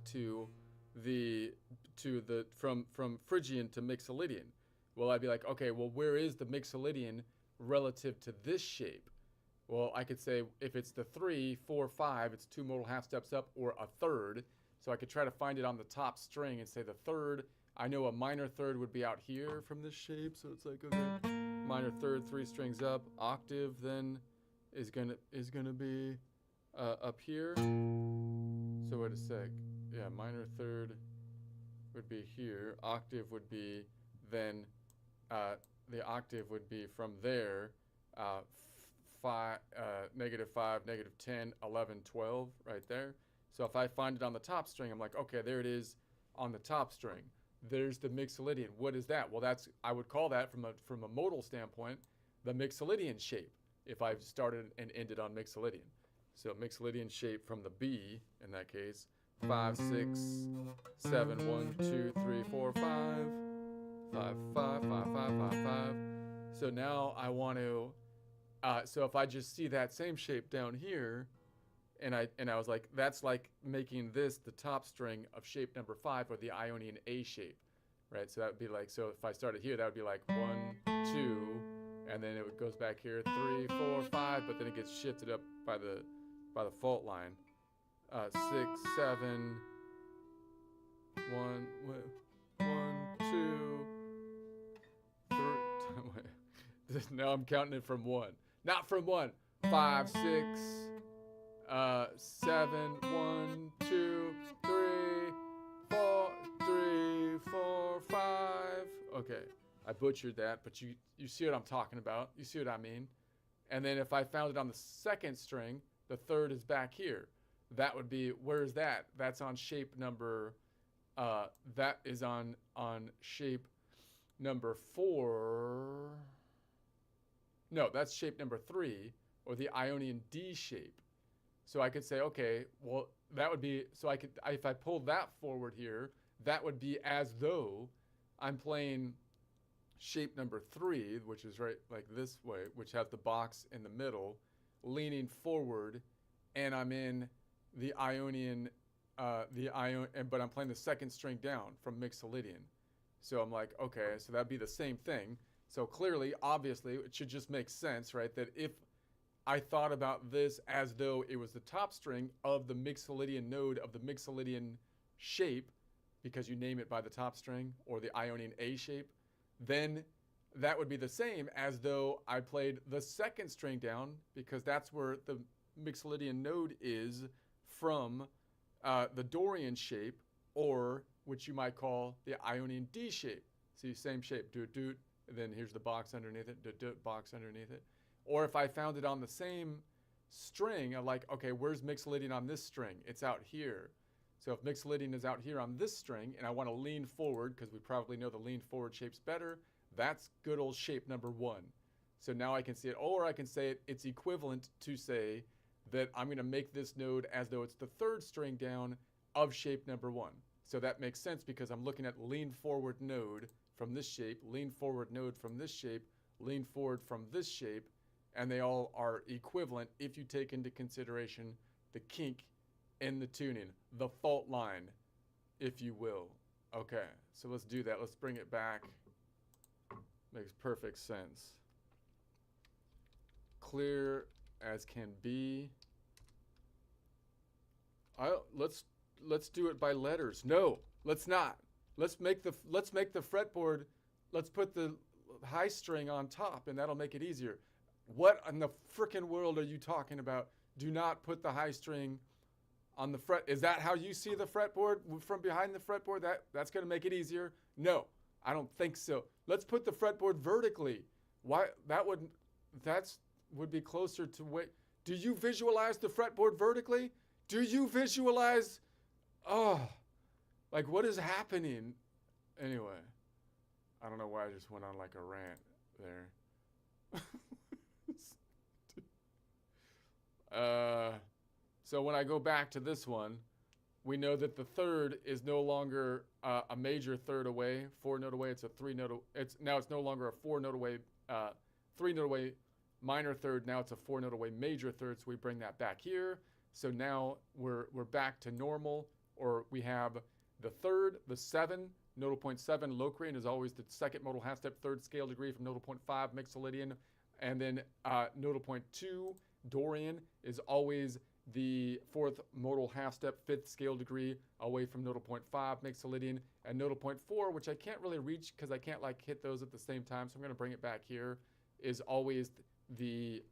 A: from Phrygian to Mixolydian? Well, I'd be like, okay, well, where is the Mixolydian relative to this shape? Well, I could say if it's the 3, 4, 5, it's 2 modal half steps up, or a third. So I could try to find it on the top string and say the third. I know a minor third would be out here from this shape, so it's like, okay, minor third, 3 strings up. Octave then is gonna be up here. So wait a sec. Yeah, minor third would be here. Octave would be then the octave would be from there. -5, -10, 11, 12, right there. So if I find it on the top string, I'm like, okay, there it is on the top string. There's the Mixolydian. What is that? Well, I would call that from a modal standpoint, the Mixolydian shape, if I started and ended on Mixolydian. So Mixolydian shape from the B, in that case, 5, 6, 7, 1, 2, 3, 4, 5, 5, 5, 5, 5, 5, 5. So now I want to, so if I just see that same shape down here, and I was like, that's like making this the top string of shape number 5, or the Ionian A shape, right? So that would be like, so if I started here, that would be like 1, 2, and then it goes back here, 3, 4, 5, but then it gets shifted up by the fault line. 6, 7, 1, 2, 3. Now I'm counting it from 1, not from 1. 5, 6. 7, 1, 2, 3, 4, 3, 4, 5. Okay, I butchered that, but you see what I'm talking about. You see what I mean? And then if I found it on the second string, the third is back here. that would be, where's that? That's on shape number, that is on shape number 4. No, that's shape number 3, or the Ionian D shape. So I could say, okay, well, that would be, so I could, if I pulled that forward here, that would be as though I'm playing shape number 3, which is right like this way, which has the box in the middle, leaning forward, and I'm in the Ionian, but I'm playing the second string down from Mixolydian. So I'm like, okay, so that'd be the same thing. So clearly, obviously, it should just make sense, right? That if I thought about this as though it was the top string of the Mixolydian node of the Mixolydian shape, because you name it by the top string, or the Ionian A shape, then that would be the same as though I played the second string down, because that's where the Mixolydian node is from the Dorian shape, or which you might call the Ionian D shape. See, same shape, doot doot, and then here's the box underneath it, doot doot, box underneath it. Or if I found it on the same string, I'm like, okay, where's Mixolydian on this string? It's out here. So if Mixolydian is out here on this string, and I want to lean forward, because we probably know the lean forward shape's better, that's good old shape number 1. So now I can see it, or I can say it's equivalent to say that I'm going to make this node as though it's the third string down of shape number 1. So that makes sense because I'm looking at lean forward node from this shape, lean forward node from this shape, lean forward from this shape, and they all are equivalent if you take into consideration the kink in the tuning, the fault line, if you will. Okay, so let's do that. Let's bring it back. Makes perfect sense. Clear as can be. Let's do it by letters. No, let's not. Let's make the fretboard. Let's put the high string on top, and that'll make it easier. What in the frickin' world are you talking about? Do not put the high string on the fret. Is that how you see the fretboard from behind the fretboard? That's going to make it easier? No, I don't think so. Let's put the fretboard vertically. Why? That would be closer to wait. Do you visualize the fretboard vertically? Do you visualize? Oh, like what is happening? Anyway, I don't know why I just went on like a rant there. So when I go back to this one, we know that the third is no longer a major third away, 4-note away. It's a 3-note. It's no longer a 4-note away, 3-note away minor third. Now it's a 4-note away major third. So we bring that back here. So now we're back to normal, or we have the third, the 7, nodal point 7. Locrian is always the second modal half step, third scale degree from nodal point 5, Mixolydian, and then nodal point 2. Dorian is always the fourth modal half step, fifth scale degree away from nodal point 5, Mixolydian, and nodal point 4, which I can't really reach because I can't like hit those at the same time. So I'm going to bring it back here, is always the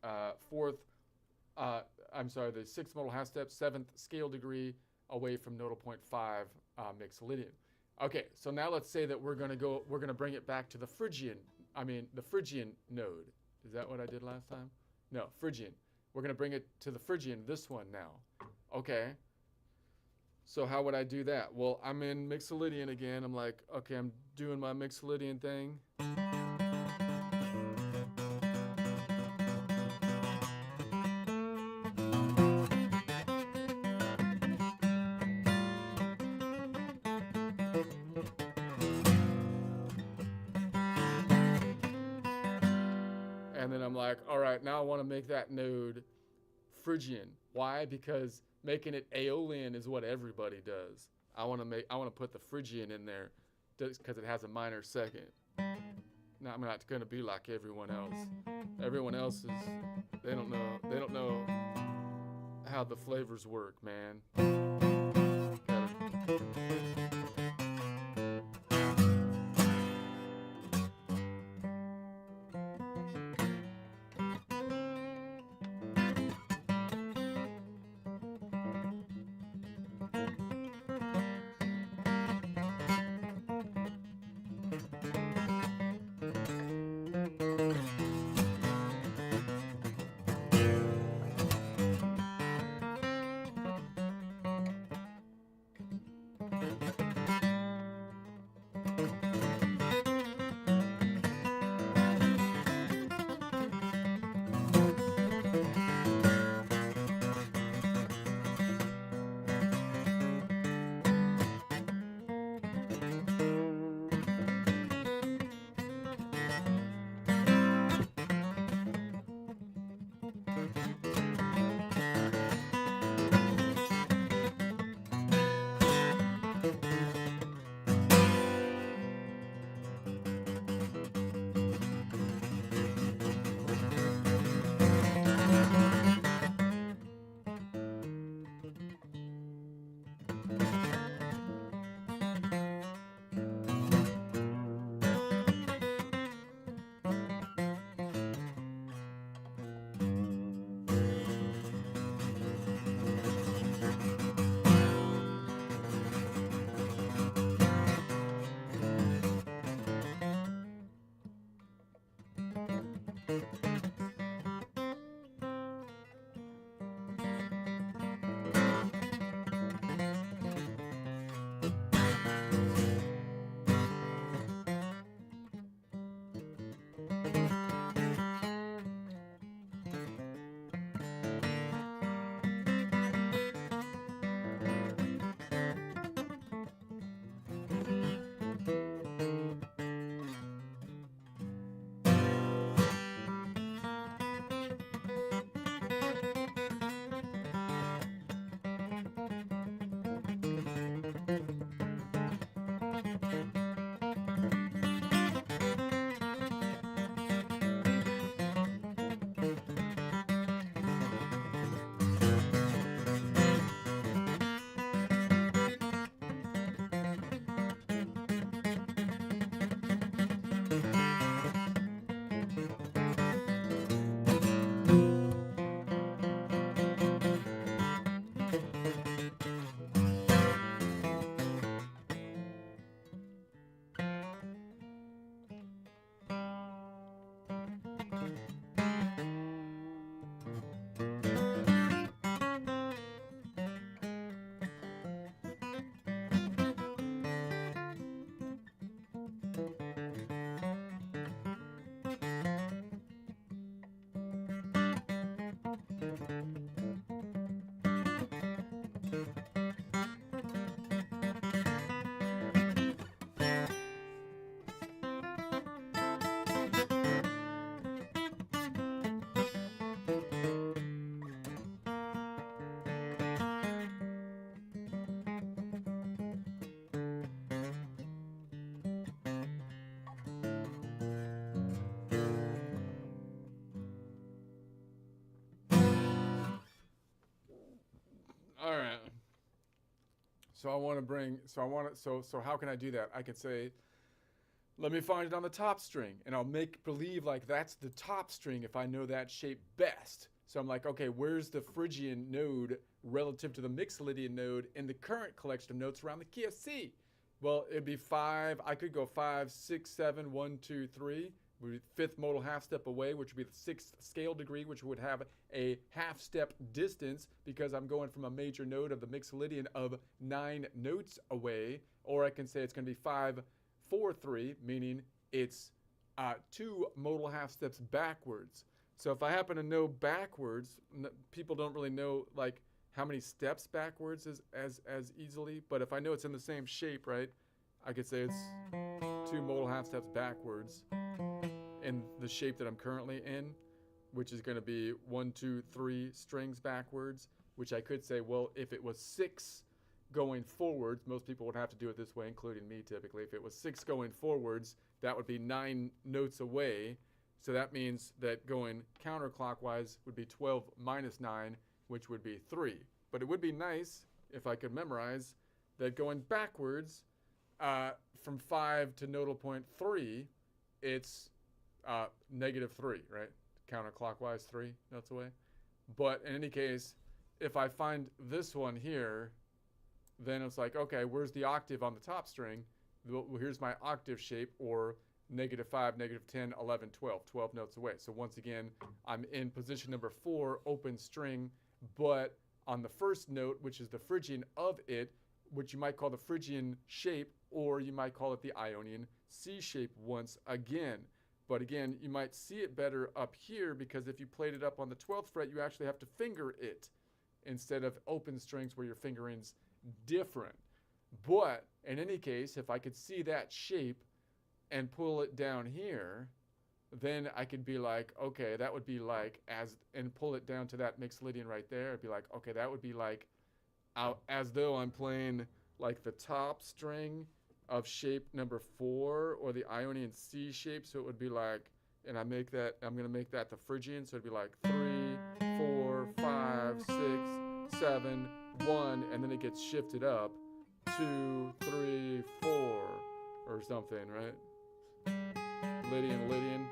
A: the sixth modal half step, seventh scale degree away from nodal point 5, Mixolydian. Okay, so now let's say that we're going to bring it back to the Phrygian node. Is that what I did last time? No, Phrygian. We're going to bring it to the Phrygian, this one now. Okay. So how would I do that? Well, I'm in Mixolydian again. I'm like, okay, I'm doing my Mixolydian thing. And then I'm like, all right, now I want to make that node Phrygian. Why? Because making it Aeolian is what everybody does. I want to put the Phrygian in there because it has a minor second. Now I'm not going to be like everyone else. Everyone else is, they don't know how the flavors work, man. So I want to bring, so I want to, so how can I do that? I could say, let me find it on the top string, and I'll make believe like that's the top string if I know that shape best. So I'm like, okay, where's the Phrygian node relative to the Mixolydian node in the current collection of notes around the key of C? Well, it'd be 5. I could go 5, 6, 7, 1, 2, 3. Would be fifth modal half step away, which would be the 6th scale degree, which would have a half step distance because I'm going from a major node of the Mixolydian of 9 notes away. Or I can say it's going to be 5, 4, 3, meaning it's 2 modal half steps backwards. So if I happen to know backwards, people don't really know like how many steps backwards as easily. But if I know it's in the same shape, right, I could say it's 2 modal half steps backwards in the shape that I'm currently in, which is going to be 1, 2, 3 strings backwards, which I could say, well, if it was 6 going forwards, most people would have to do it this way, including me typically. If it was 6 going forwards, that would be 9 notes away. So that means that going counterclockwise would be 12 minus 9, which would be 3. But it would be nice if I could memorize that going backwards from 5 to nodal point 3, it's -3, right? Counterclockwise 3 notes away. But in any case, if I find this one here, then it's like, okay, where's the octave on the top string? Well, here's my octave shape, or -5, -10, 11, 12, 12 notes away. So once again, I'm in position number 4, open string, but on the first note, which is the Phrygian of it, which you might call the Phrygian shape, or you might call it the Ionian C shape once again. But again, you might see it better up here because if you played it up on the 12th fret, you actually have to finger it instead of open strings where your fingering's different. But in any case, if I could see that shape and pull it down here, then I could be like, okay, that would be like and pull it down to that Mixolydian right there. It'd be like, okay, that would be like as though I'm playing like the top string of shape number 4 or the Ionian C shape. So it would be like, and I'm going to make that the Phrygian. So it'd be like 3, 4, 5, 6, 7, 1, and then it gets shifted up 2, 3, 4 or something, right? Lydian,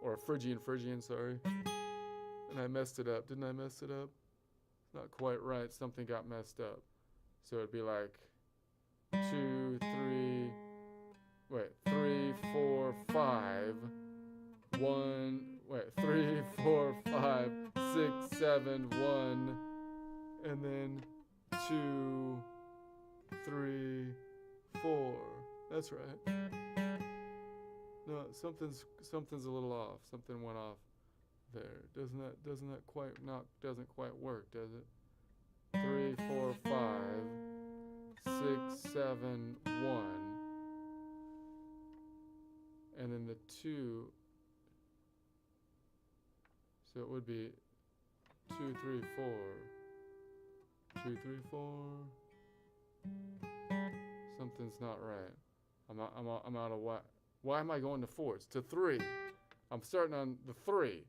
A: or Phrygian, sorry. And I messed it up. Didn't I mess it up? It's not quite right. Something got messed up. So it'd be like 2, 3, 4, 5, 1, 3, 4, 5, 6, 7, 1, and then 2, 3, 4. That's right. No, something's a little off. Something went off there. Doesn't quite work, does it? 3, 4, 5, 6, 7, 1. And then the 2. So it would be 2, 3, 4. 2, 3, 4. Something's not right. I'm out of what? Why am I going to 4s? To 3. I'm starting on the 3.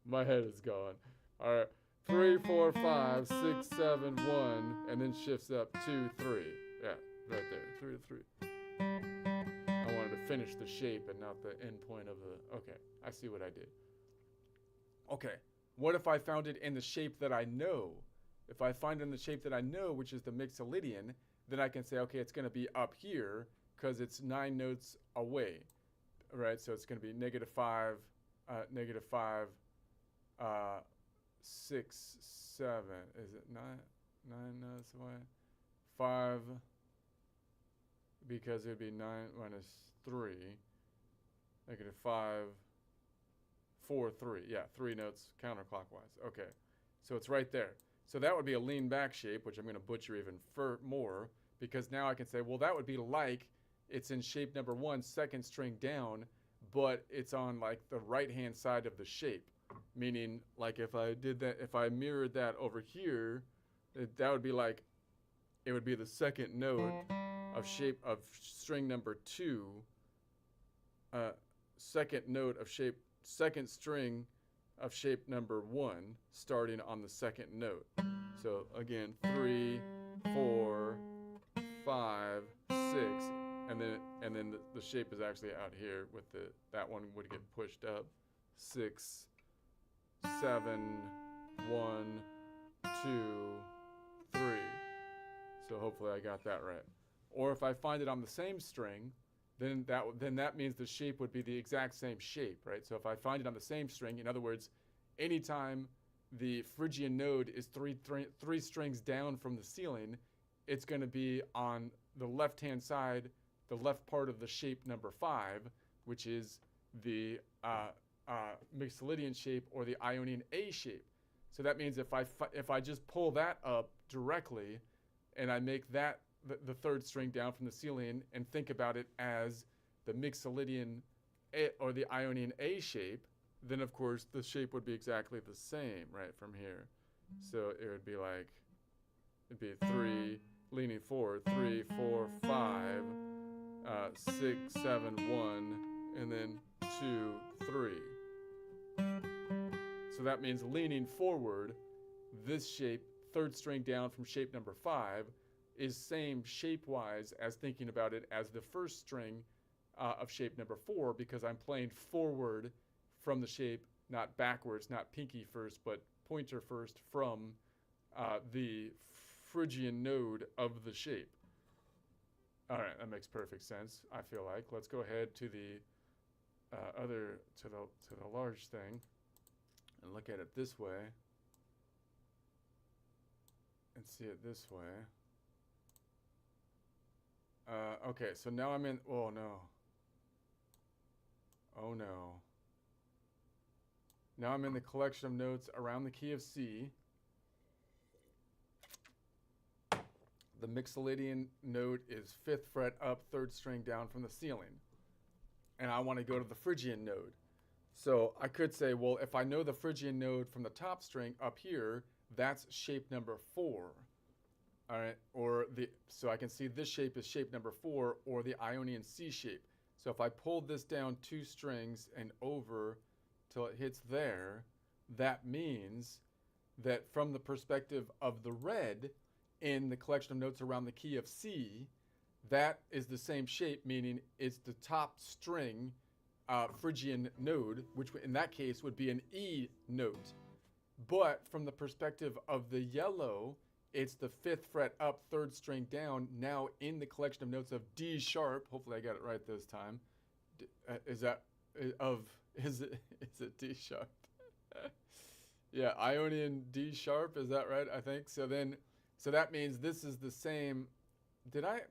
A: My head is gone. All right. 3, 4, 5, 6, 7, 1, and then shifts up 2, 3. Yeah, right there. 3 to 3. I wanted to finish the shape and not the end point of the. Okay, I see what I did. Okay, what if I found it in the shape that I know? If I find it in the shape that I know, which is the Mixolydian, then I can say, okay, it's going to be up here because it's 9 notes away, right? So it's going to be -5, -5, 6, 7. Is it 9 notes away? 5, because it would be 9 minus 3. -5, 4, 3. Yeah, 3 notes counterclockwise. Okay, so it's right there. So that would be a lean back shape, which I'm going to butcher even more, because now I can say, well, that would be like it's in shape number 1, second string down, but it's on like the right-hand side of the shape. Meaning, like if I did that, if I mirrored that over here, that would be like, it would be the second note of shape of string number 2, second note of shape, second string of shape number 1 starting on the second note. So again, 3, 4, 5, 6, and then the shape is actually out here with that one would get pushed up. 6, 7, 1, 2, 3. So hopefully I got that right. Or if I find it on the same string, then that means the shape would be the exact same shape, right? So if I find it on the same string, in other words, anytime the Phrygian node is three strings down from the ceiling, it's going to be on the left-hand side, the left part of the shape number 5, which is the Mixolydian shape or the Ionian A shape. So that means if I just pull that up directly, and I make that the third string down from the ceiling and think about it as the Mixolydian A, or the Ionian A shape, then of course the shape would be exactly the same, right, from here. So it would be like, it'd be 3 leaning forward, 3, 4, 5, 6, 7, 1, and then 2, 3. So that means leaning forward, this shape, third string down from shape number 5, is same shape-wise as thinking about it as the first string of shape number 4, because I'm playing forward from the shape, not backwards, not pinky first, but pointer first from the Phrygian node of the shape. All right, that makes perfect sense, I feel like. Let's go ahead to the to the large thing and look at it this way and see it this way. Okay, so now I'm in, oh no. Oh no. Now I'm in the collection of notes around the key of C. The Mixolydian note is 5th fret up, 3rd string down from the ceiling. And I want to go to the Phrygian node. So I could say, well, if I know the Phrygian node from the top string up here, that's shape number 4. All right, so I can see this shape is shape number 4, or the Ionian C shape. So if I pulled this down 2 strings and over till it hits there, that means that from the perspective of the red in the collection of notes around the key of C, that is the same shape, meaning it's the top string Phrygian node, which in that case would be an E note. But from the perspective of the yellow, it's the 5th fret up, 3rd string down, now in the collection of notes of D sharp. Hopefully I got it right this time. Is it D sharp? Yeah, Ionian D sharp, is that right? I think so. So that means this is the same.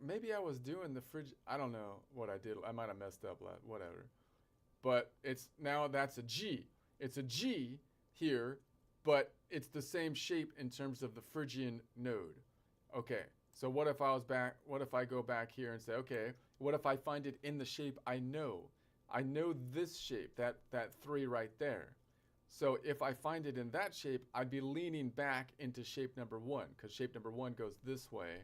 A: Maybe I was doing the I don't know what I did. I might have messed up, whatever. But that's a G. It's a G here, but it's the same shape in terms of the Phrygian node. Okay, so what if I go back here and say, okay, what if I find it in the shape I know? I know this shape, that 3 right there. So if I find it in that shape, I'd be leaning back into shape number 1, because shape number 1 goes this way.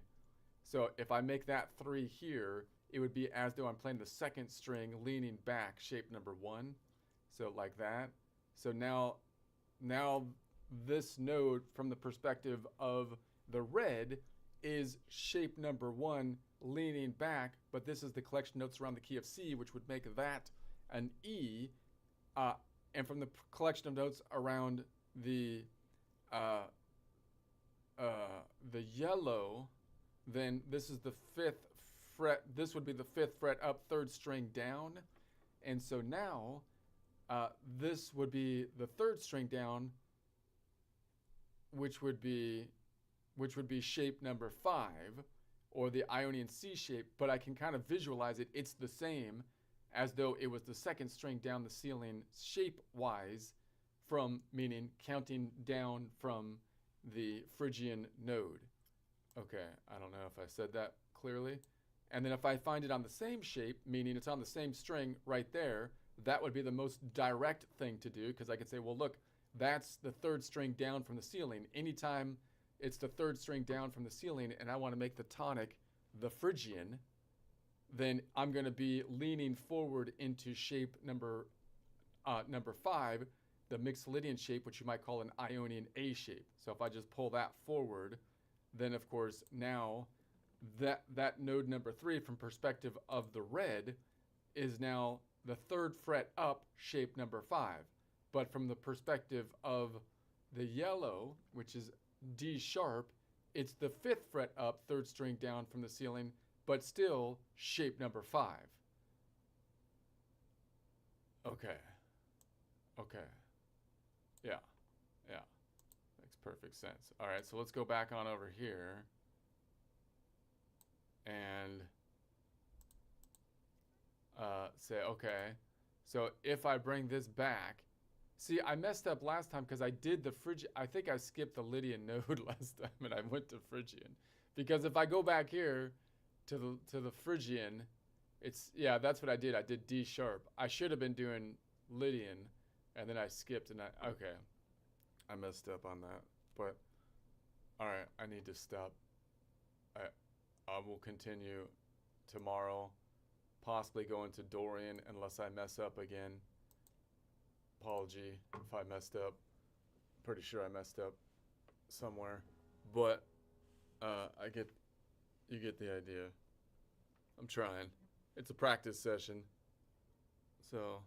A: So if I make that 3 here, it would be as though I'm playing the 2nd string leaning back, shape number 1. So like that. So now this node from the perspective of the red is shape number 1 leaning back, but this is the collection notes around the key of C, which would make that an E. And from the collection of notes around the yellow, then this is the 5th fret. This would be the 5th fret up, 3rd string down. And so now this would be the 3rd string down, which would be shape number 5, or the Ionian C shape, but I can kind of visualize it. It's the same as though it was the 2nd string down the ceiling shape-wise, meaning counting down from the Phrygian node. Okay, I don't know if I said that clearly. And then if I find it on the same shape, meaning it's on the same string right there, that would be the most direct thing to do, because I could say, well, look, that's the 3rd string down from the ceiling. Anytime it's the 3rd string down from the ceiling and I want to make the tonic the Phrygian, then I'm going to be leaning forward into shape number 5, the Mixolydian shape, which you might call an Ionian A shape. So if I just pull that forward, then of course now that node number 3 from perspective of the red is now the 3rd fret up, shape number 5. But from the perspective of the yellow, which is D sharp, it's the 5th fret up, 3rd string down from the ceiling, but still shape number 5. Okay. Okay. Yeah. Yeah. Makes perfect sense. All right, so let's go back on over here. And say, okay. So if I bring this back, see, I messed up last time because I did the Phrygian. I think I skipped the Lydian node last time and I went to Phrygian. Because if I go back here to the Phrygian, it's, yeah, that's what I did. I did D sharp. I should have been doing Lydian, and then I skipped, and okay. I messed up on that. But, all right, I need to stop. I will continue tomorrow, possibly go into Dorian unless I mess up again. Apology if I messed up. Pretty sure I messed up somewhere. But, you get the idea. I'm trying. It's a practice session. So.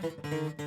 B: Bye.